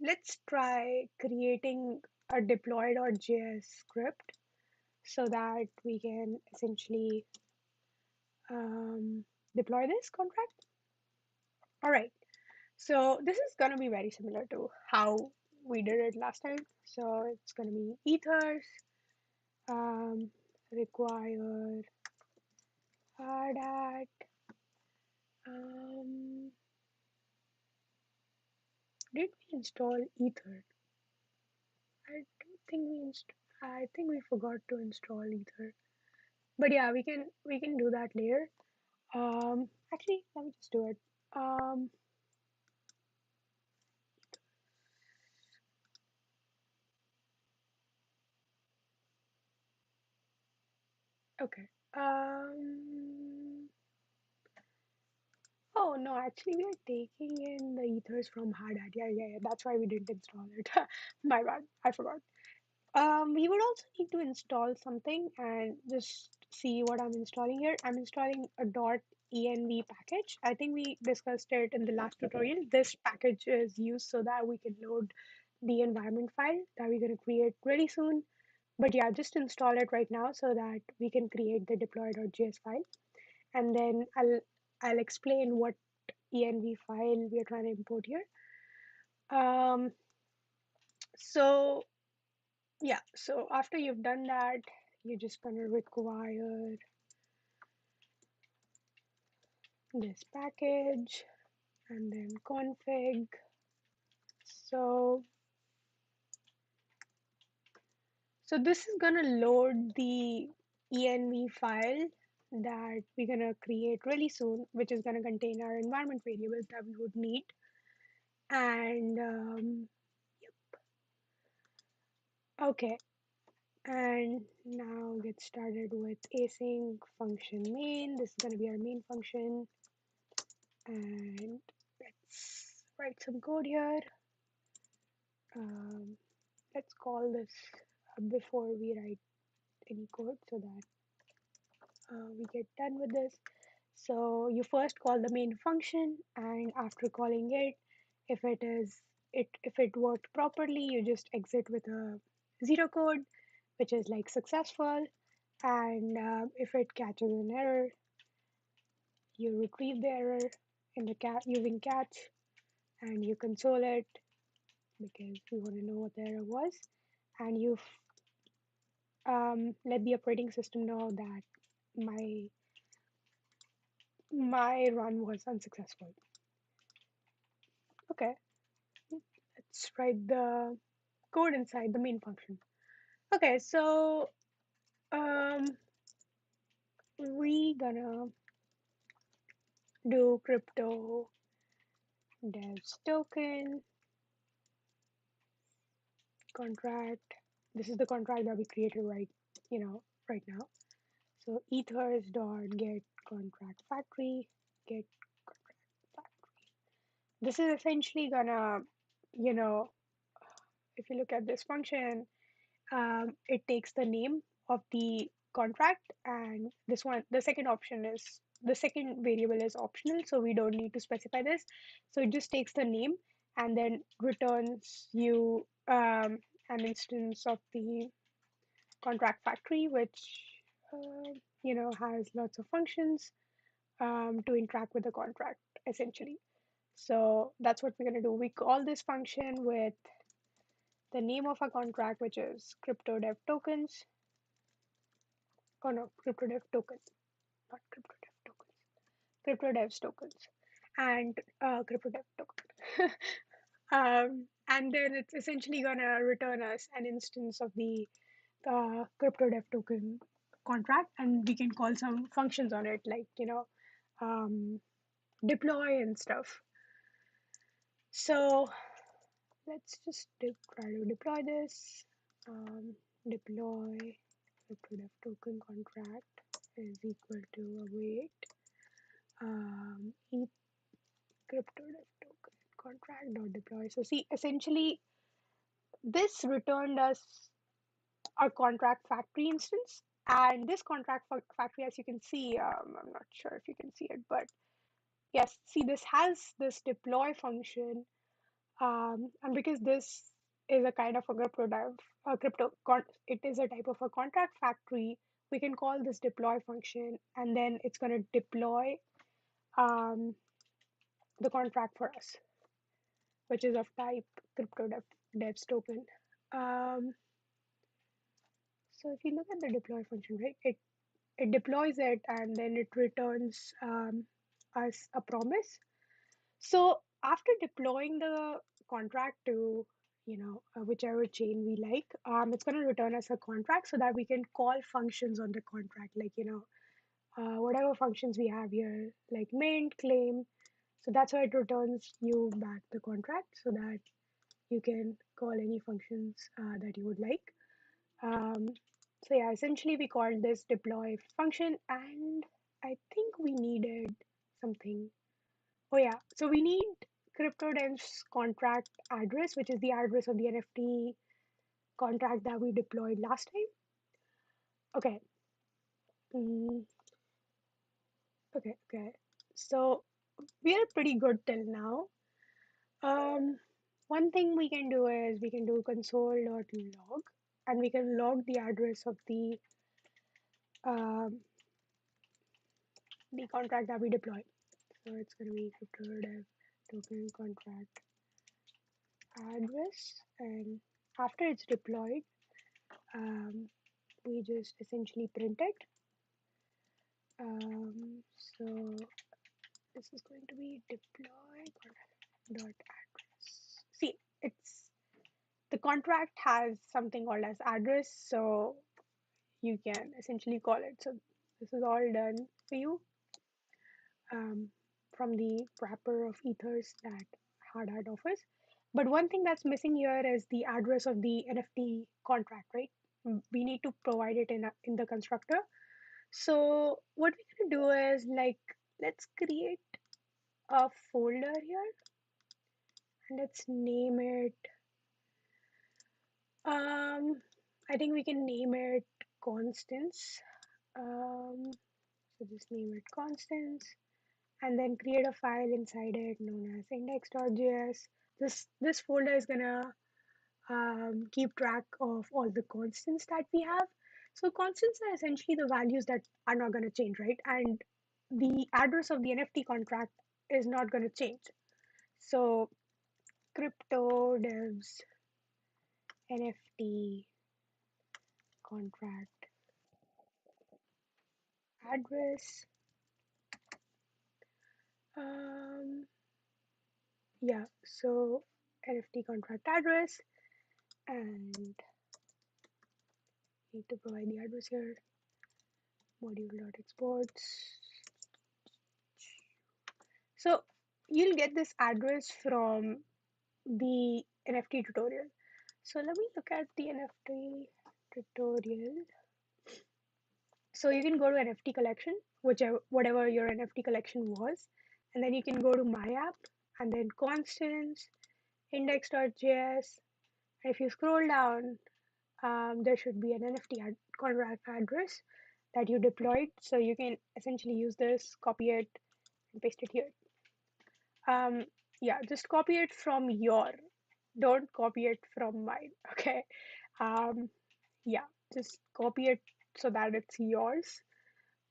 Let's try creating a deploy.js script so that we can essentially deploy this contract. All right. So this is gonna be very similar to how we did it last time. So it's gonna be ethers, um, require Hardhat. Um, did we install ether? I don't think we I think we forgot to install ether. But yeah, we can do that later. Actually, let me just do it. Um, okay. Um, oh no, actually we are taking in the ethers from Hardhat. Yeah. That's why we didn't install it. My bad. I forgot. We would also need to install something and just see what I'm installing here. I'm installing a .env package. I think we discussed it in the last tutorial. This package is used so that we can load the environment file that we're going to create really soon. But yeah, just install it right now so that we can create the deploy.js file. And then I'll explain what env file we are trying to import here. Um, so yeah, so after you've done that, you're just gonna require this package and then config. So, so this is gonna load the env file that we're gonna create really soon, which is gonna contain our environment variables that we would need. And okay, and now get started with async function main. This is gonna be our main function. And let's write some code here. Um, let's call this before we write any code so that we get done with this. So you first call the main function, and after calling it, if it worked properly, you just exit with a zero code, which is like successful. And if it catches an error, you retrieve the error in the cat using catch, and you console it because we want to know what the error was, and you let the operating system know that my run was unsuccessful. Okay, let's write the code inside the main function. Okay, so um, we gonna do crypto devs token contract. This is the contract that we created right now. So ethers dot get contract factory, get contract factory. This is essentially gonna, you know, if you look at this function, it takes the name of the contract, and this one, the second variable is optional, so we don't need to specify this. So it just takes the name and then returns you an instance of the contract factory, which has lots of functions to interact with the contract essentially. So that's what we're going to do. We call this function with the name of our contract, which is crypto dev tokens. Oh no, crypto dev tokens, not crypto dev tokens. Crypto devs tokens and crypto dev token. And then it's essentially gonna return us an instance of the crypto dev token contract, and we can call some functions on it, like um, deploy and stuff. So let's just try to deploy this. Deploy crypto dev token contract is equal to await e crypto dev token contract dot deploy. So see, essentially this returned us our contract factory instance, and this contract factory, as you can see, I'm not sure if you can see it, but yes, see, this has this deploy function, and because this is a kind of a it is a type of a contract factory, we can call this deploy function, and then it's going to deploy um, the contract for us, which is of type crypto devs token. Um, so if you look at the deploy function, right, it deploys it and then it returns us a promise. So after deploying the contract to whichever chain we like, it's going to return us a contract so that we can call functions on the contract, like whatever functions we have here, like mint, claim. So that's why it returns you back the contract so that you can call any functions that you would like. Um, so yeah, essentially we called this deploy function, and I think we needed something. Oh yeah, so we need CryptoDev's contract address, which is the address of the NFT contract that we deployed last time. Okay. Mm, okay. So we are pretty good till now. Um, One thing we can do is we can do console.log, and we can log the address of um, the contract that we deployed. So it's going to be CryptoDev token contract address, and after it's deployed, um, we just essentially print it. So this is going to be deploy dot address. See, it's the contract has something called as address, so you can essentially call it. So this is all done for you um, from the wrapper of ethers that Hardhat offers. But one thing that's missing here is the address of the NFT contract, right? We need to provide it in the constructor. So what we're gonna do is, like, let's create a folder here and let's name it. Um, I think we can name it constants. So just name it constants, and then create a file inside it known as index.js. This folder is gonna keep track of all the constants that we have. So constants are essentially the values that are not going to change, right? And the address of the NFT contract is not going to change. So crypto devs NFT contract address. Um, yeah, so NFT contract address, and need to provide the address here, module.exports. So you'll get this address from the NFT tutorial. So let me look at the NFT tutorial. So you can go to NFT collection, whatever your NFT collection was, and then you can go to my app and then constants, index.js. And if you scroll down, there should be an NFT contract address that you deployed. So you can essentially use this, copy it, and paste it here. Um, yeah, just copy it from your, don't copy it from mine. Okay. Um, yeah, just copy it so that it's yours.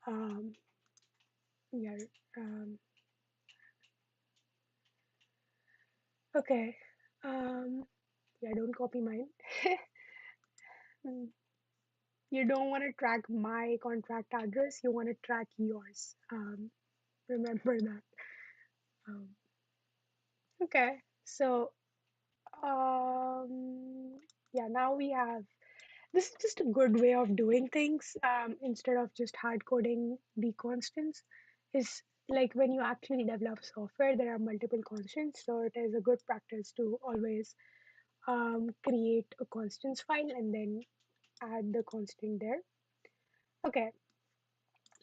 Um, yeah. Um, okay. Um, yeah, don't copy mine. Mm, you don't want to track my contract address. You want to track yours. Remember that. Um, okay. So, yeah, now we have this is just a good way of doing things instead of just hard coding the constants. Is like when you actually develop software, there are multiple constants. So it is a good practice to always create a constants file and then add the constant there. Okay,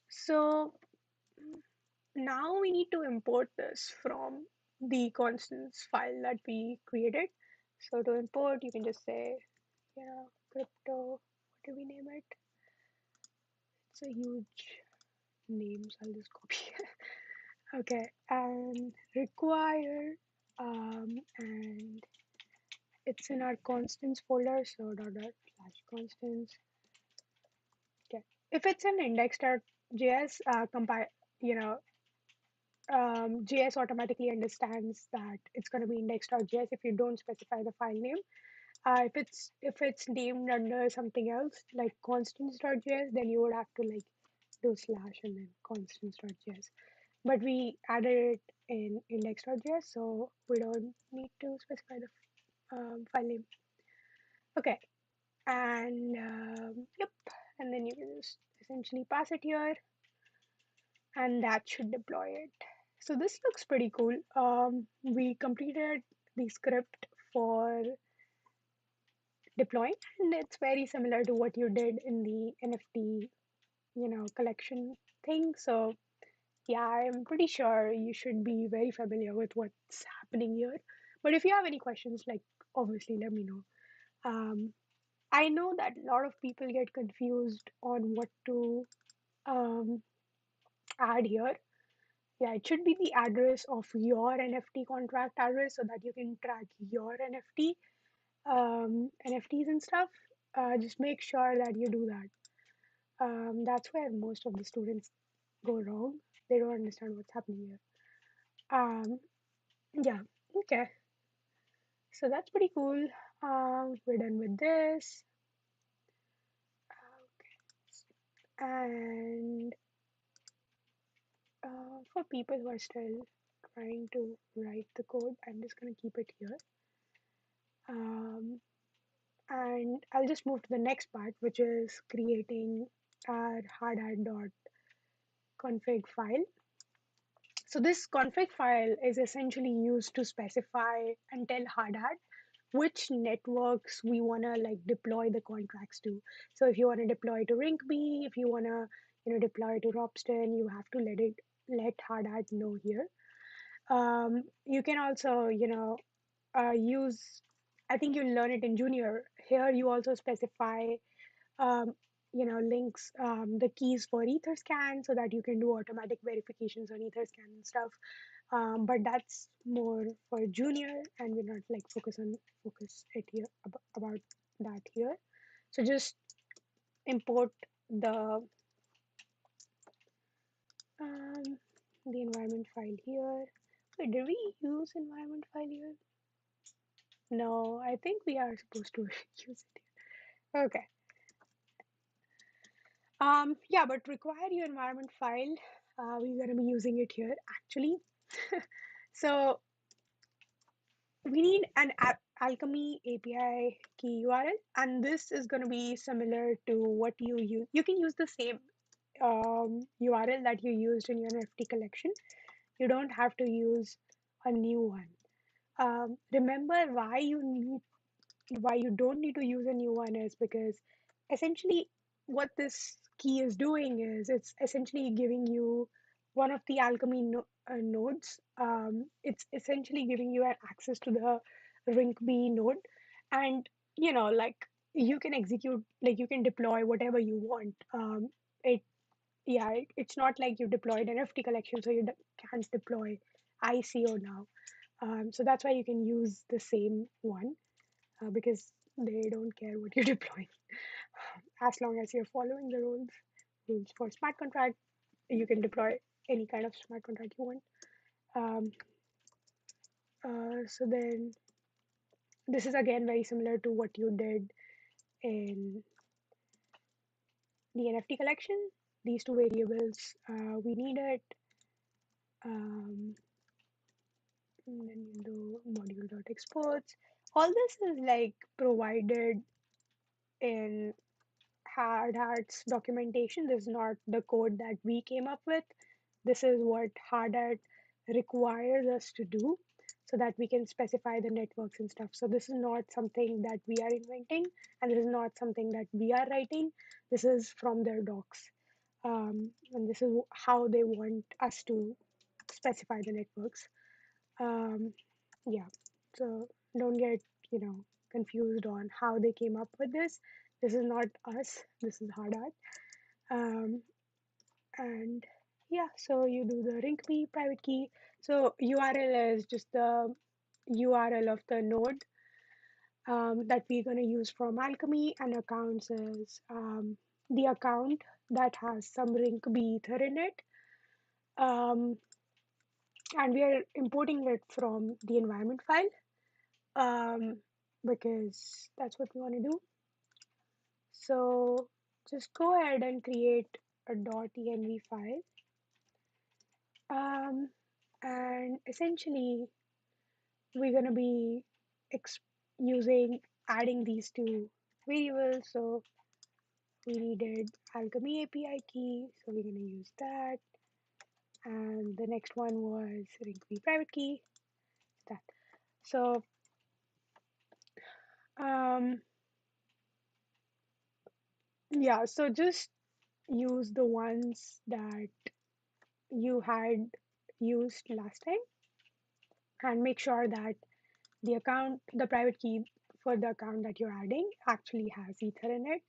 so now we need to import this from the constants file that we created. So to import, you can just say, crypto, what do we name it? It's a huge name, so I'll just copy. Okay, and require, and it's in our constants folder, so / constants. Okay, if it's an index.js, compile, you know, JS automatically understands that it's going to be index.js if you don't specify the file name. If it's named under something else like constants.js, then you would have to like do slash and then constants.js. But we added it in index.js, so we don't need to specify the file name. Okay, and yep, and then you can just essentially pass it here, and that should deploy it. So this looks pretty cool. We completed the script for deploying, and it's very similar to what you did in the NFT, collection thing. So yeah, I'm pretty sure you should be very familiar with what's happening here. But if you have any questions, like obviously let me know. Um, I know that a lot of people get confused on what to um, add here. Yeah, it should be the address of your NFT contract address so that you can track your NFTs and stuff. Just make sure that you do that. That's where most of the students go wrong. They don't understand what's happening here. Um, yeah, okay. So that's pretty cool. We're done with this. And for people who are still trying to write the code, I'm just going to keep it here. Um, and I'll just move to the next part, which is creating our hardhat.config file. So this config file is essentially used to specify and tell Hardhat which networks we want to like deploy the contracts to. So if you want to deploy to Rinkeby, if you want to deploy to Ropsten, you have to let Hardhat know here. You can also use, I think you'll learn it in junior. Here you also specify um, links, the keys for Etherscan so that you can do automatic verifications on Etherscan and stuff. But that's more for junior, and we're not like focus it here about that here. So just import um, the environment file here. Wait, did we use environment file here? No, I think we are supposed to use it here. Okay. Yeah, but require your environment file. We're going to be using it here actually. So we need an app. Alchemy API key URL, and this is going to be similar to what you use. You can use the same URL that you used in your NFT collection. You don't have to use a new one. Remember why you don't need to use a new one is because essentially what this key is doing is it's essentially giving you one of the alchemy nodes. It's essentially giving you an access to the ring-b node, and like you can execute, like you can deploy whatever you want. It Yeah, it's not like you deployed an FT collection, so you can't deploy ICO now. So that's why you can use the same one, because they don't care what you're deploying. As long as you're following the rules for smart contract, you can deploy any kind of smart contract you want. Um, so then this is again very similar to what you did in the NFT collection. These two variables, we need it. Um, and then you do module.exports. All this is like provided in Hardhat's documentation. This is not the code that we came up with. This is what Hardhat requires us to do so that we can specify the networks and stuff. So this is not something that we are inventing, and this is not something that we are writing. This is from their docs. And this is how they want us to specify the networks. Um, yeah, so don't get, confused on how they came up with this. This is not us, this is Hardhat. Um, and yeah, so you do the ring key, private key. So URL is just the URL of the node that we're going to use from Alchemy, and accounts is the account that has some ring B ether in it. Um, and we are importing it from the environment file, because that's what we want to do. So just go ahead and create a .env file. And essentially, we're going to be adding these two variables. So we needed Alchemy API key, so we're going to use that. And the next one was ring private key. That. So um, yeah, so just use the ones that you had used last time, and make sure that the private key for the account that you're adding actually has ether in it.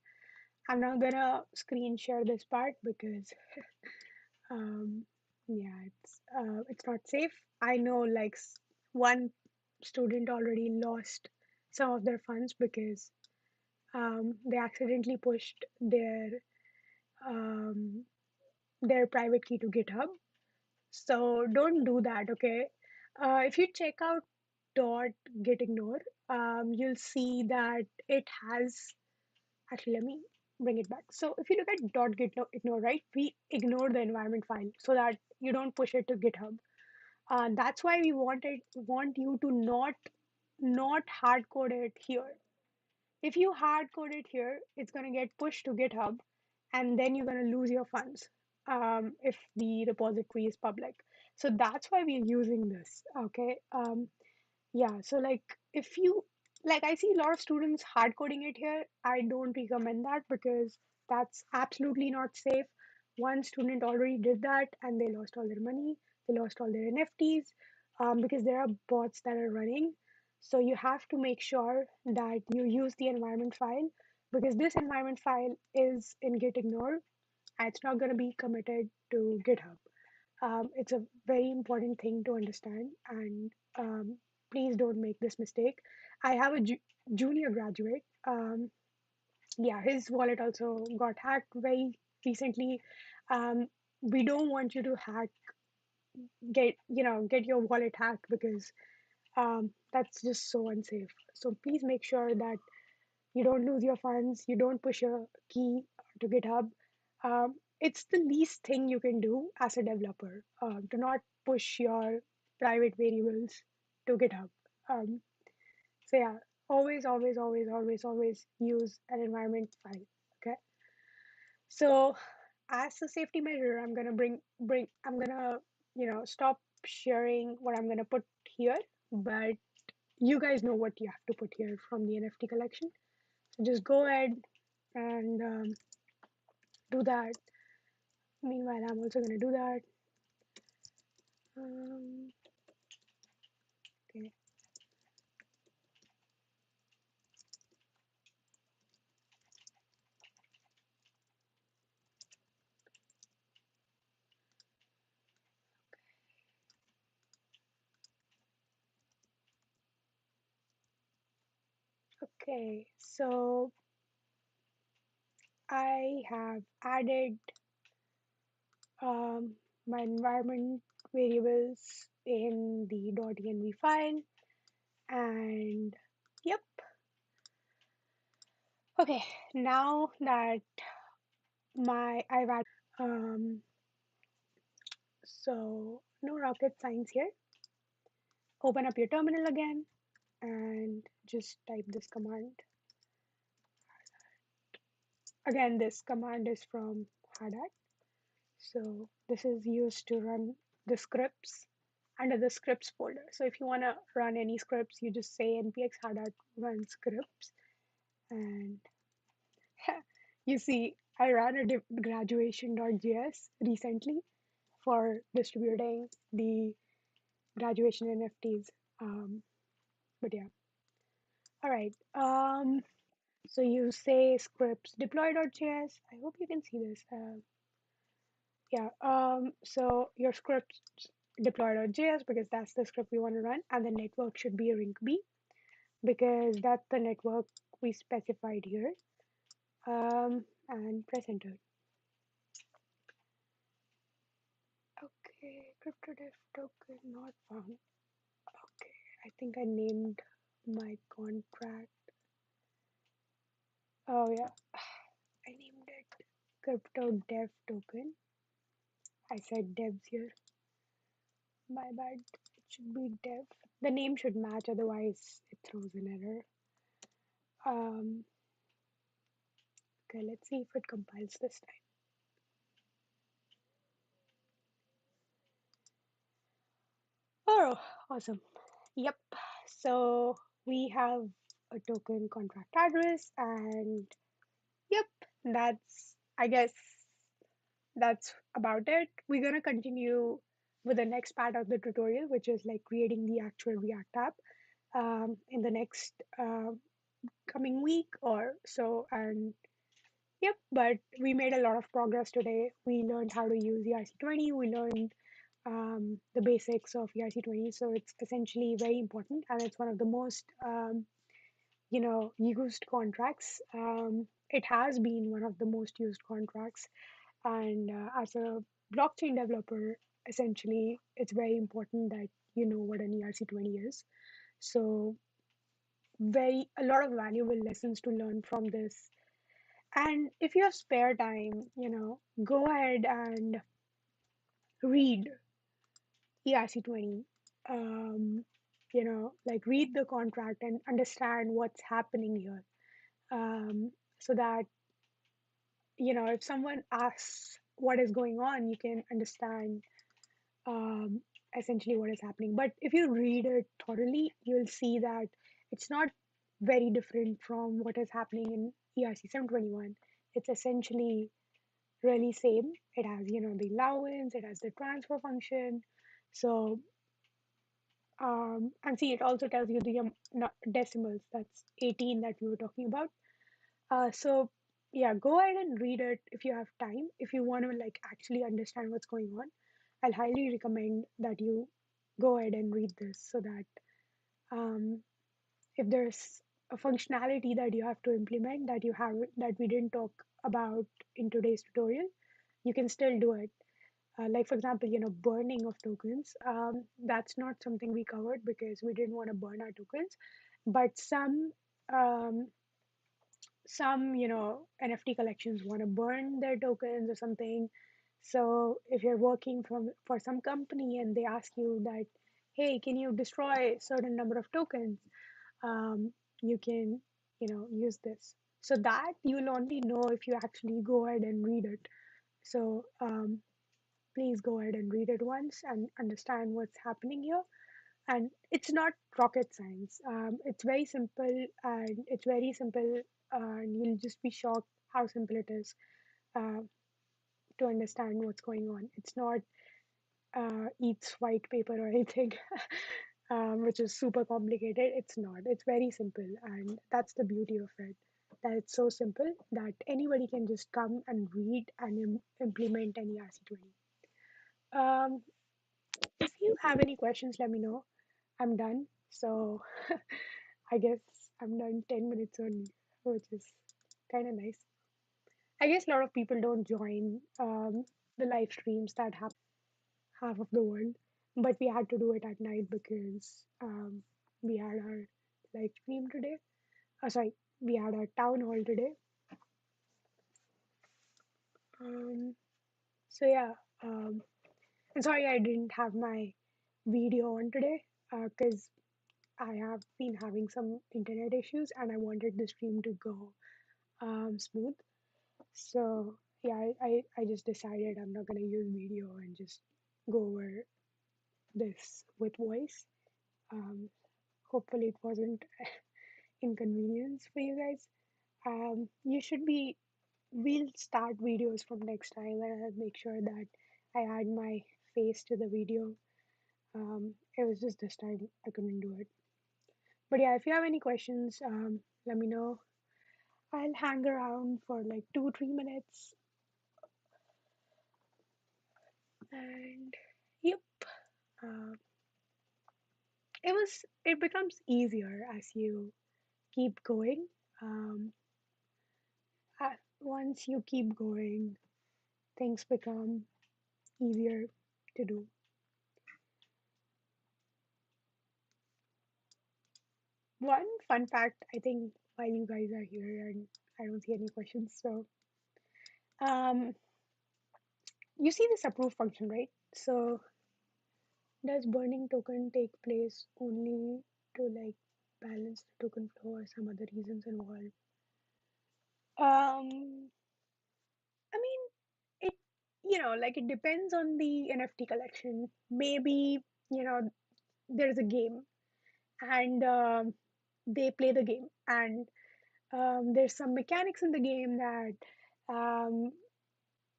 I'm not gonna screen share this part because um, yeah, it's not safe. I know like one student already lost some of their funds because they accidentally pushed um, their private key to GitHub. So don't do that, okay? If you check out dot gitignore, you'll see that it has. Actually, let me bring it back. So if you look at dot gitignore, right, we ignore the environment file so that you don't push it to GitHub. That's why we want you to not hard code it here. If you hard code it here, it's going to get pushed to GitHub, and then you're going to lose your funds if the repository is public. So that's why we're using this. Okay. Yeah. So like if you like, I see a lot of students hard coding it here. I don't recommend that because that's absolutely not safe. One student already did that and they lost all their money. They lost all their NFTs because there are bots that are running. So you have to make sure that you use the environment file, because this environment file is in gitignore and it's not going to be committed to GitHub. It's a very important thing to understand, and please don't make this mistake. I have a junior graduate. Yeah, his wallet also got hacked very recently. Um, we don't want you to get your wallet hacked, because that's just so unsafe. So please make sure that you don't lose your funds, you don't push your key to GitHub. It's the least thing you can do as a developer, to not push your private variables to GitHub. Um, So yeah, always use an environment file. Okay. So as a safety measure, I'm gonna I'm gonna stop sharing what I'm gonna put here, but you guys know what you have to put here from the NFT collection. So just go ahead and do that. Meanwhile, I'm also gonna do that. Um, okay. Okay. So I have added um, my environment variables in the .env file, and yep. Okay, now that my I've added so no rocket science here. Open up your terminal again and just type this command. Again, this command is from Hardhat. So this is used to run the scripts under the scripts folder. So if you want to run any scripts, you just say npx hardhat run scripts, and you see I ran a graduation.js recently for distributing the graduation NFTs. But yeah, all right. So you say scripts deploy.js. I hope you can see this. Yeah. So your scripts deploy.js because that's the script we want to run, and the network should be a ring B because that's the network we specified here. And press enter. Okay, cryptodef token not found. Okay, I think I named my contract. Oh yeah, I named it crypto dev token. I said devs here. My bad. It should be dev. The name should match, otherwise it throws an error. Um, okay, let's see if it compiles this time. Oh, awesome. Yep. So we have a token contract address, and yep, I guess that's about it. We're gonna continue with the next part of the tutorial, which is like creating the actual React app in the next coming week or so. And yep, but we made a lot of progress today. We learned how to use ERC20. We learned the basics of ERC20. So it's essentially very important, and it's one of the most used contracts. It has been one of the most used contracts, and as a blockchain developer, essentially, it's very important that you know what an ERC20 is. So very a lot of valuable lessons to learn from this. And if you have spare time, go ahead and read ERC20. Um, like read the contract and understand what's happening here. So that, if someone asks what is going on, you can understand um, essentially what is happening. But if you read it thoroughly, you'll see that it's not very different from what is happening in ERC 721. It's essentially really same. It has, the allowance, it has the transfer function. So, and see, it also tells you the decimals. That's 18 that we were talking about. So yeah, go ahead and read it if you have time. If you want to like actually understand what's going on, I'll highly recommend that you go ahead and read this so that um, if there's a functionality that you have to implement that we didn't talk about in today's tutorial, you can still do it. Like for example, burning of tokens. That's not something we covered because we didn't want to burn our tokens, but um, some NFT collections want to burn their tokens or something. So if you're working for some company and they ask you that, hey, can you destroy a certain number of tokens, you can, use this. So that you'll only know if you actually go ahead and read it. So please go ahead and read it once and understand what's happening here. And it's not rocket science. It's very simple, and it's very simple, and you'll just be shocked how simple it is uh, to understand what's going on. It's not eats white paper or anything, which is super complicated. It's not. It's very simple, and that's the beauty of it. That it's so simple that anybody can just come and read and implement any RC20. Um, if you have any questions, let me know. I'm done. So I guess I'm done 10 minutes early, which is kind of nice. I guess a lot of people don't join the live streams that happen half of the world, but we had to do it at night because we had our live stream today. Sorry, we had our town hall today. Um, so yeah, and sorry I didn't have my video on today because I have been having some internet issues and I wanted the stream to go smooth. So yeah, I just decided I'm not gonna use video and just go over this with voice. Um, hopefully it wasn't inconvenience for you guys. You should be. We'll start videos from next time, and I'll make sure that I add my face to the video. It was just this time I couldn't do it. But yeah, if you have any questions, let me know. I'll hang around for like 2-3 minutes, and yep, uh, it becomes easier as you keep going. Um, Once you keep going, things become easier to do. One fun fact, I think, while you guys are here and I don't see any questions, so um, you see this approve function, right? So does burning token take place only to like balance the token flow or some other reasons involved? Um, I mean, it like it depends on the NFT collection. Maybe there's a game and they play the game and there's some mechanics in the game that um,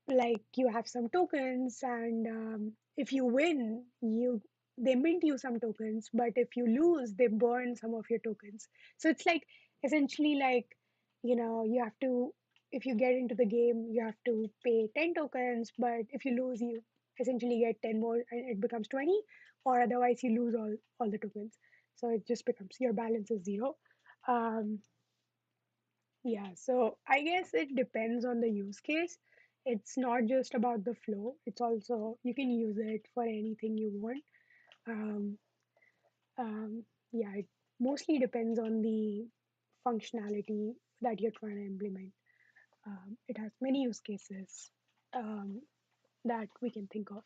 like you have some tokens and if you win you they mint you some tokens, but if you lose they burn some of your tokens. So it's like essentially like you have to, if you get into the game you have to pay 10 tokens, but if you lose you essentially get 10 more and it becomes 20, or otherwise you lose all the tokens, so it just becomes your balance is zero. um, yeah, so I guess it depends on the use case. It's not just about the flow, it's also you can use it for anything you want. Um, yeah, it mostly depends on the functionality that you're trying to implement. It has many use cases um, that we can think of.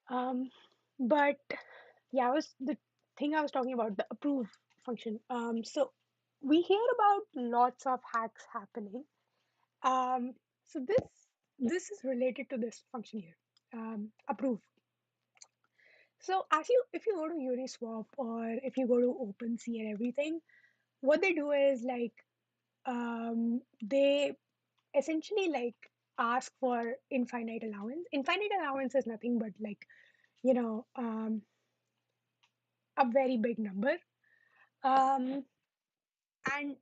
Um, but yeah, I was the thing I was talking about, the approve function. So we hear about lots of hacks happening. So this is related to this function here, approve. So as you if you go to Uniswap or if you go to OpenSea and everything, what they do is like they essentially like ask for infinite allowance. Infinite allowance is nothing but like you know um, a very big number, um, and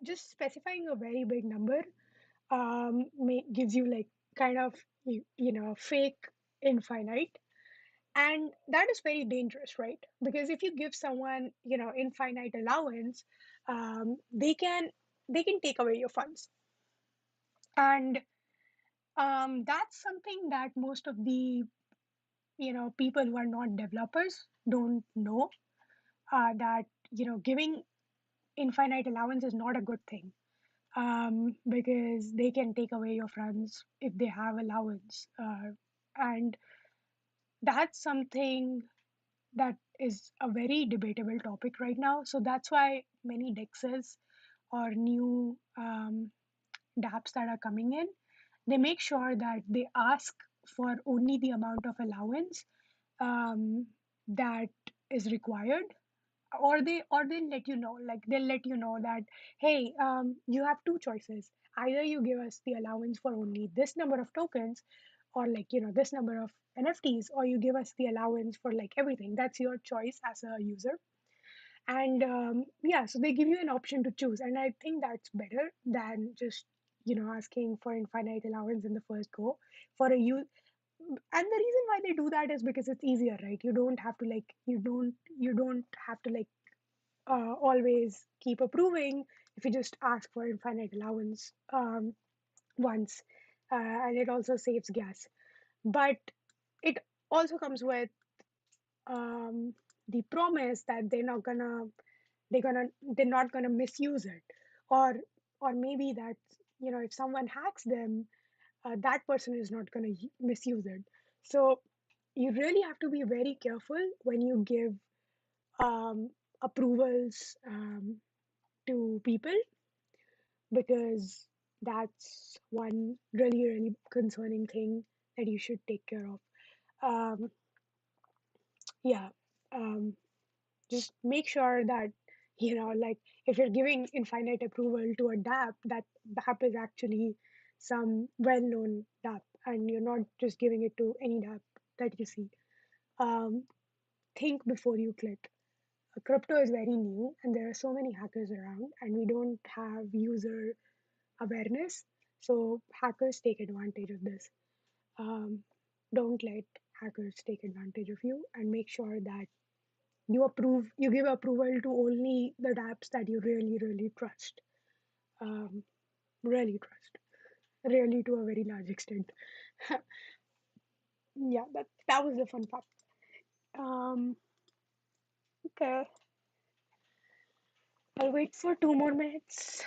just specifying a very big number gives you like kind of fake infinite, and that is very dangerous, right? Because if you give someone infinite allowance, they can take away your funds, and that's something that most of the people who are not developers don't know, that giving infinite allowance is not a good thing, because they can take away your funds if they have allowance, and that's something that is a very debatable topic right now. So that's why many dexes or new dApps that are coming in, they make sure that they ask for only the amount of allowance um, that is required, or they'll let you know, like they'll let you know that, hey, you have two choices. Either you give us the allowance for only this number of tokens, or like, this number of NFTs, or you give us the allowance for like everything. That's your choice as a user. And yeah, so they give you an option to choose, and I think that's better than just asking for infinite allowance in the first go for a use. And the reason why they do that is because it's easier, right? You don't have to like you don't have to like always keep approving if you just ask for infinite allowance once. And it also saves gas, but it also comes with um, the promise that they're not gonna misuse it, or maybe that if someone hacks them, that person is not gonna misuse it. So you really have to be very careful when you give approvals to people, because that's one really concerning thing that you should take care of. Um, yeah, um, just make sure that like if you're giving infinite approval to a dApp, that dApp is actually some well-known dApp, and you're not just giving it to any dApp that you see. Um, think before you click. Crypto is very new, and there are so many hackers around, and we don't have user awareness. So hackers take advantage of this. Um, don't let hackers take advantage of you, and make sure that you give approval to only the apps that you really trust. Um, really trust. Really to a very large extent. Yeah, that was the fun part. Um, okay, I'll wait for 2 more minutes.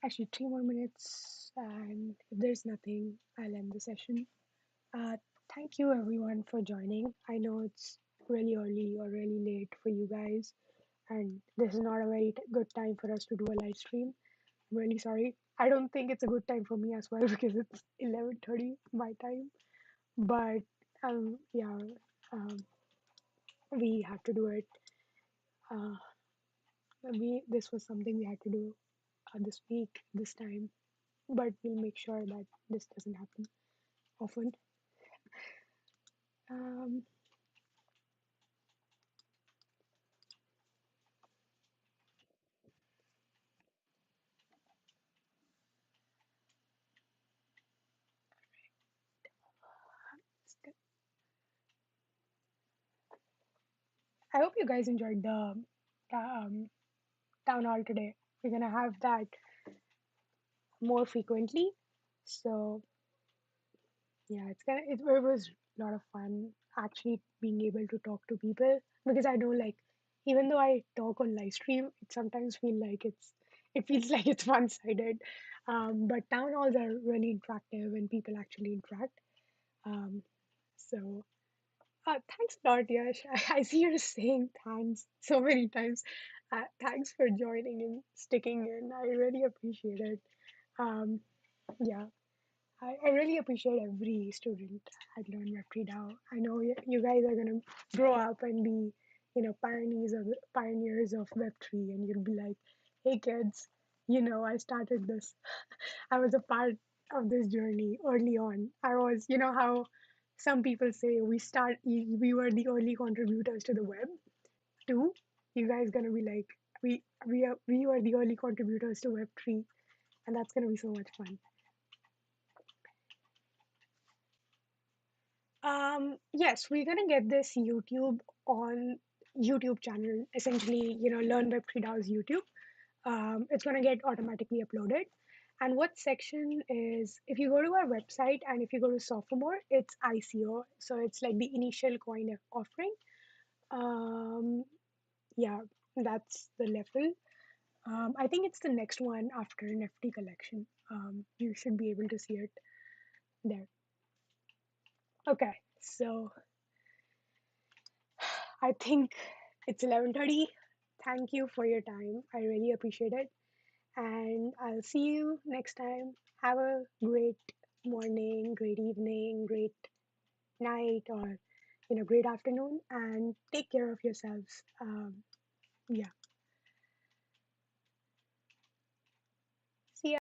Actually, 3 more minutes, and if there's nothing, I'll end the session. Uh, Thank you everyone for joining. I know it's really early or really late for you guys, and this is not a very good time for us to do a live stream. I'm really sorry. I don't think it's a good time for me as well because it's 11:30 my time. But yeah, um, we have to do it. Uh, we This was something we had to do this week, this time. But we'll make sure that this doesn't happen often. Um, I hope you guys enjoyed the um, town hall today. We're gonna have that more frequently. So yeah, it was a lot of fun actually being able to talk to people, because I know, like, even though I talk on live stream, it sometimes it feels like it's one sided. But town halls are really interactive and people actually interact. Um, so thanks a lot, Yash. I see you're saying thanks so many times. Thanks for joining and sticking in. I really appreciate it. Um, yeah. I really appreciate every student at LearnWeb3 DAO. I know you guys are gonna grow up and be, pioneers of Web3, and you'll be like, "Hey kids, I started this. I was a part of this journey early on. I was, how some people say we were the early contributors to the web too. You guys gonna be like, we were the early contributors to Web3, and that's gonna be so much fun." Yes, we're gonna get this on YouTube channel, essentially, Learn Web3 DAO's YouTube. It's gonna get automatically uploaded. And what section is, if you go to our website and if you go to Sophomore, it's ICO. So it's like the initial coin offering. Um, yeah, that's the level. I think it's the next one after NFT collection. You should be able to see it there. Okay, so I think it's 11:30. Thank you for your time. I really appreciate it. And I'll see you next time. Have a great morning, great evening, great night, or great afternoon, and take care of yourselves. Yeah.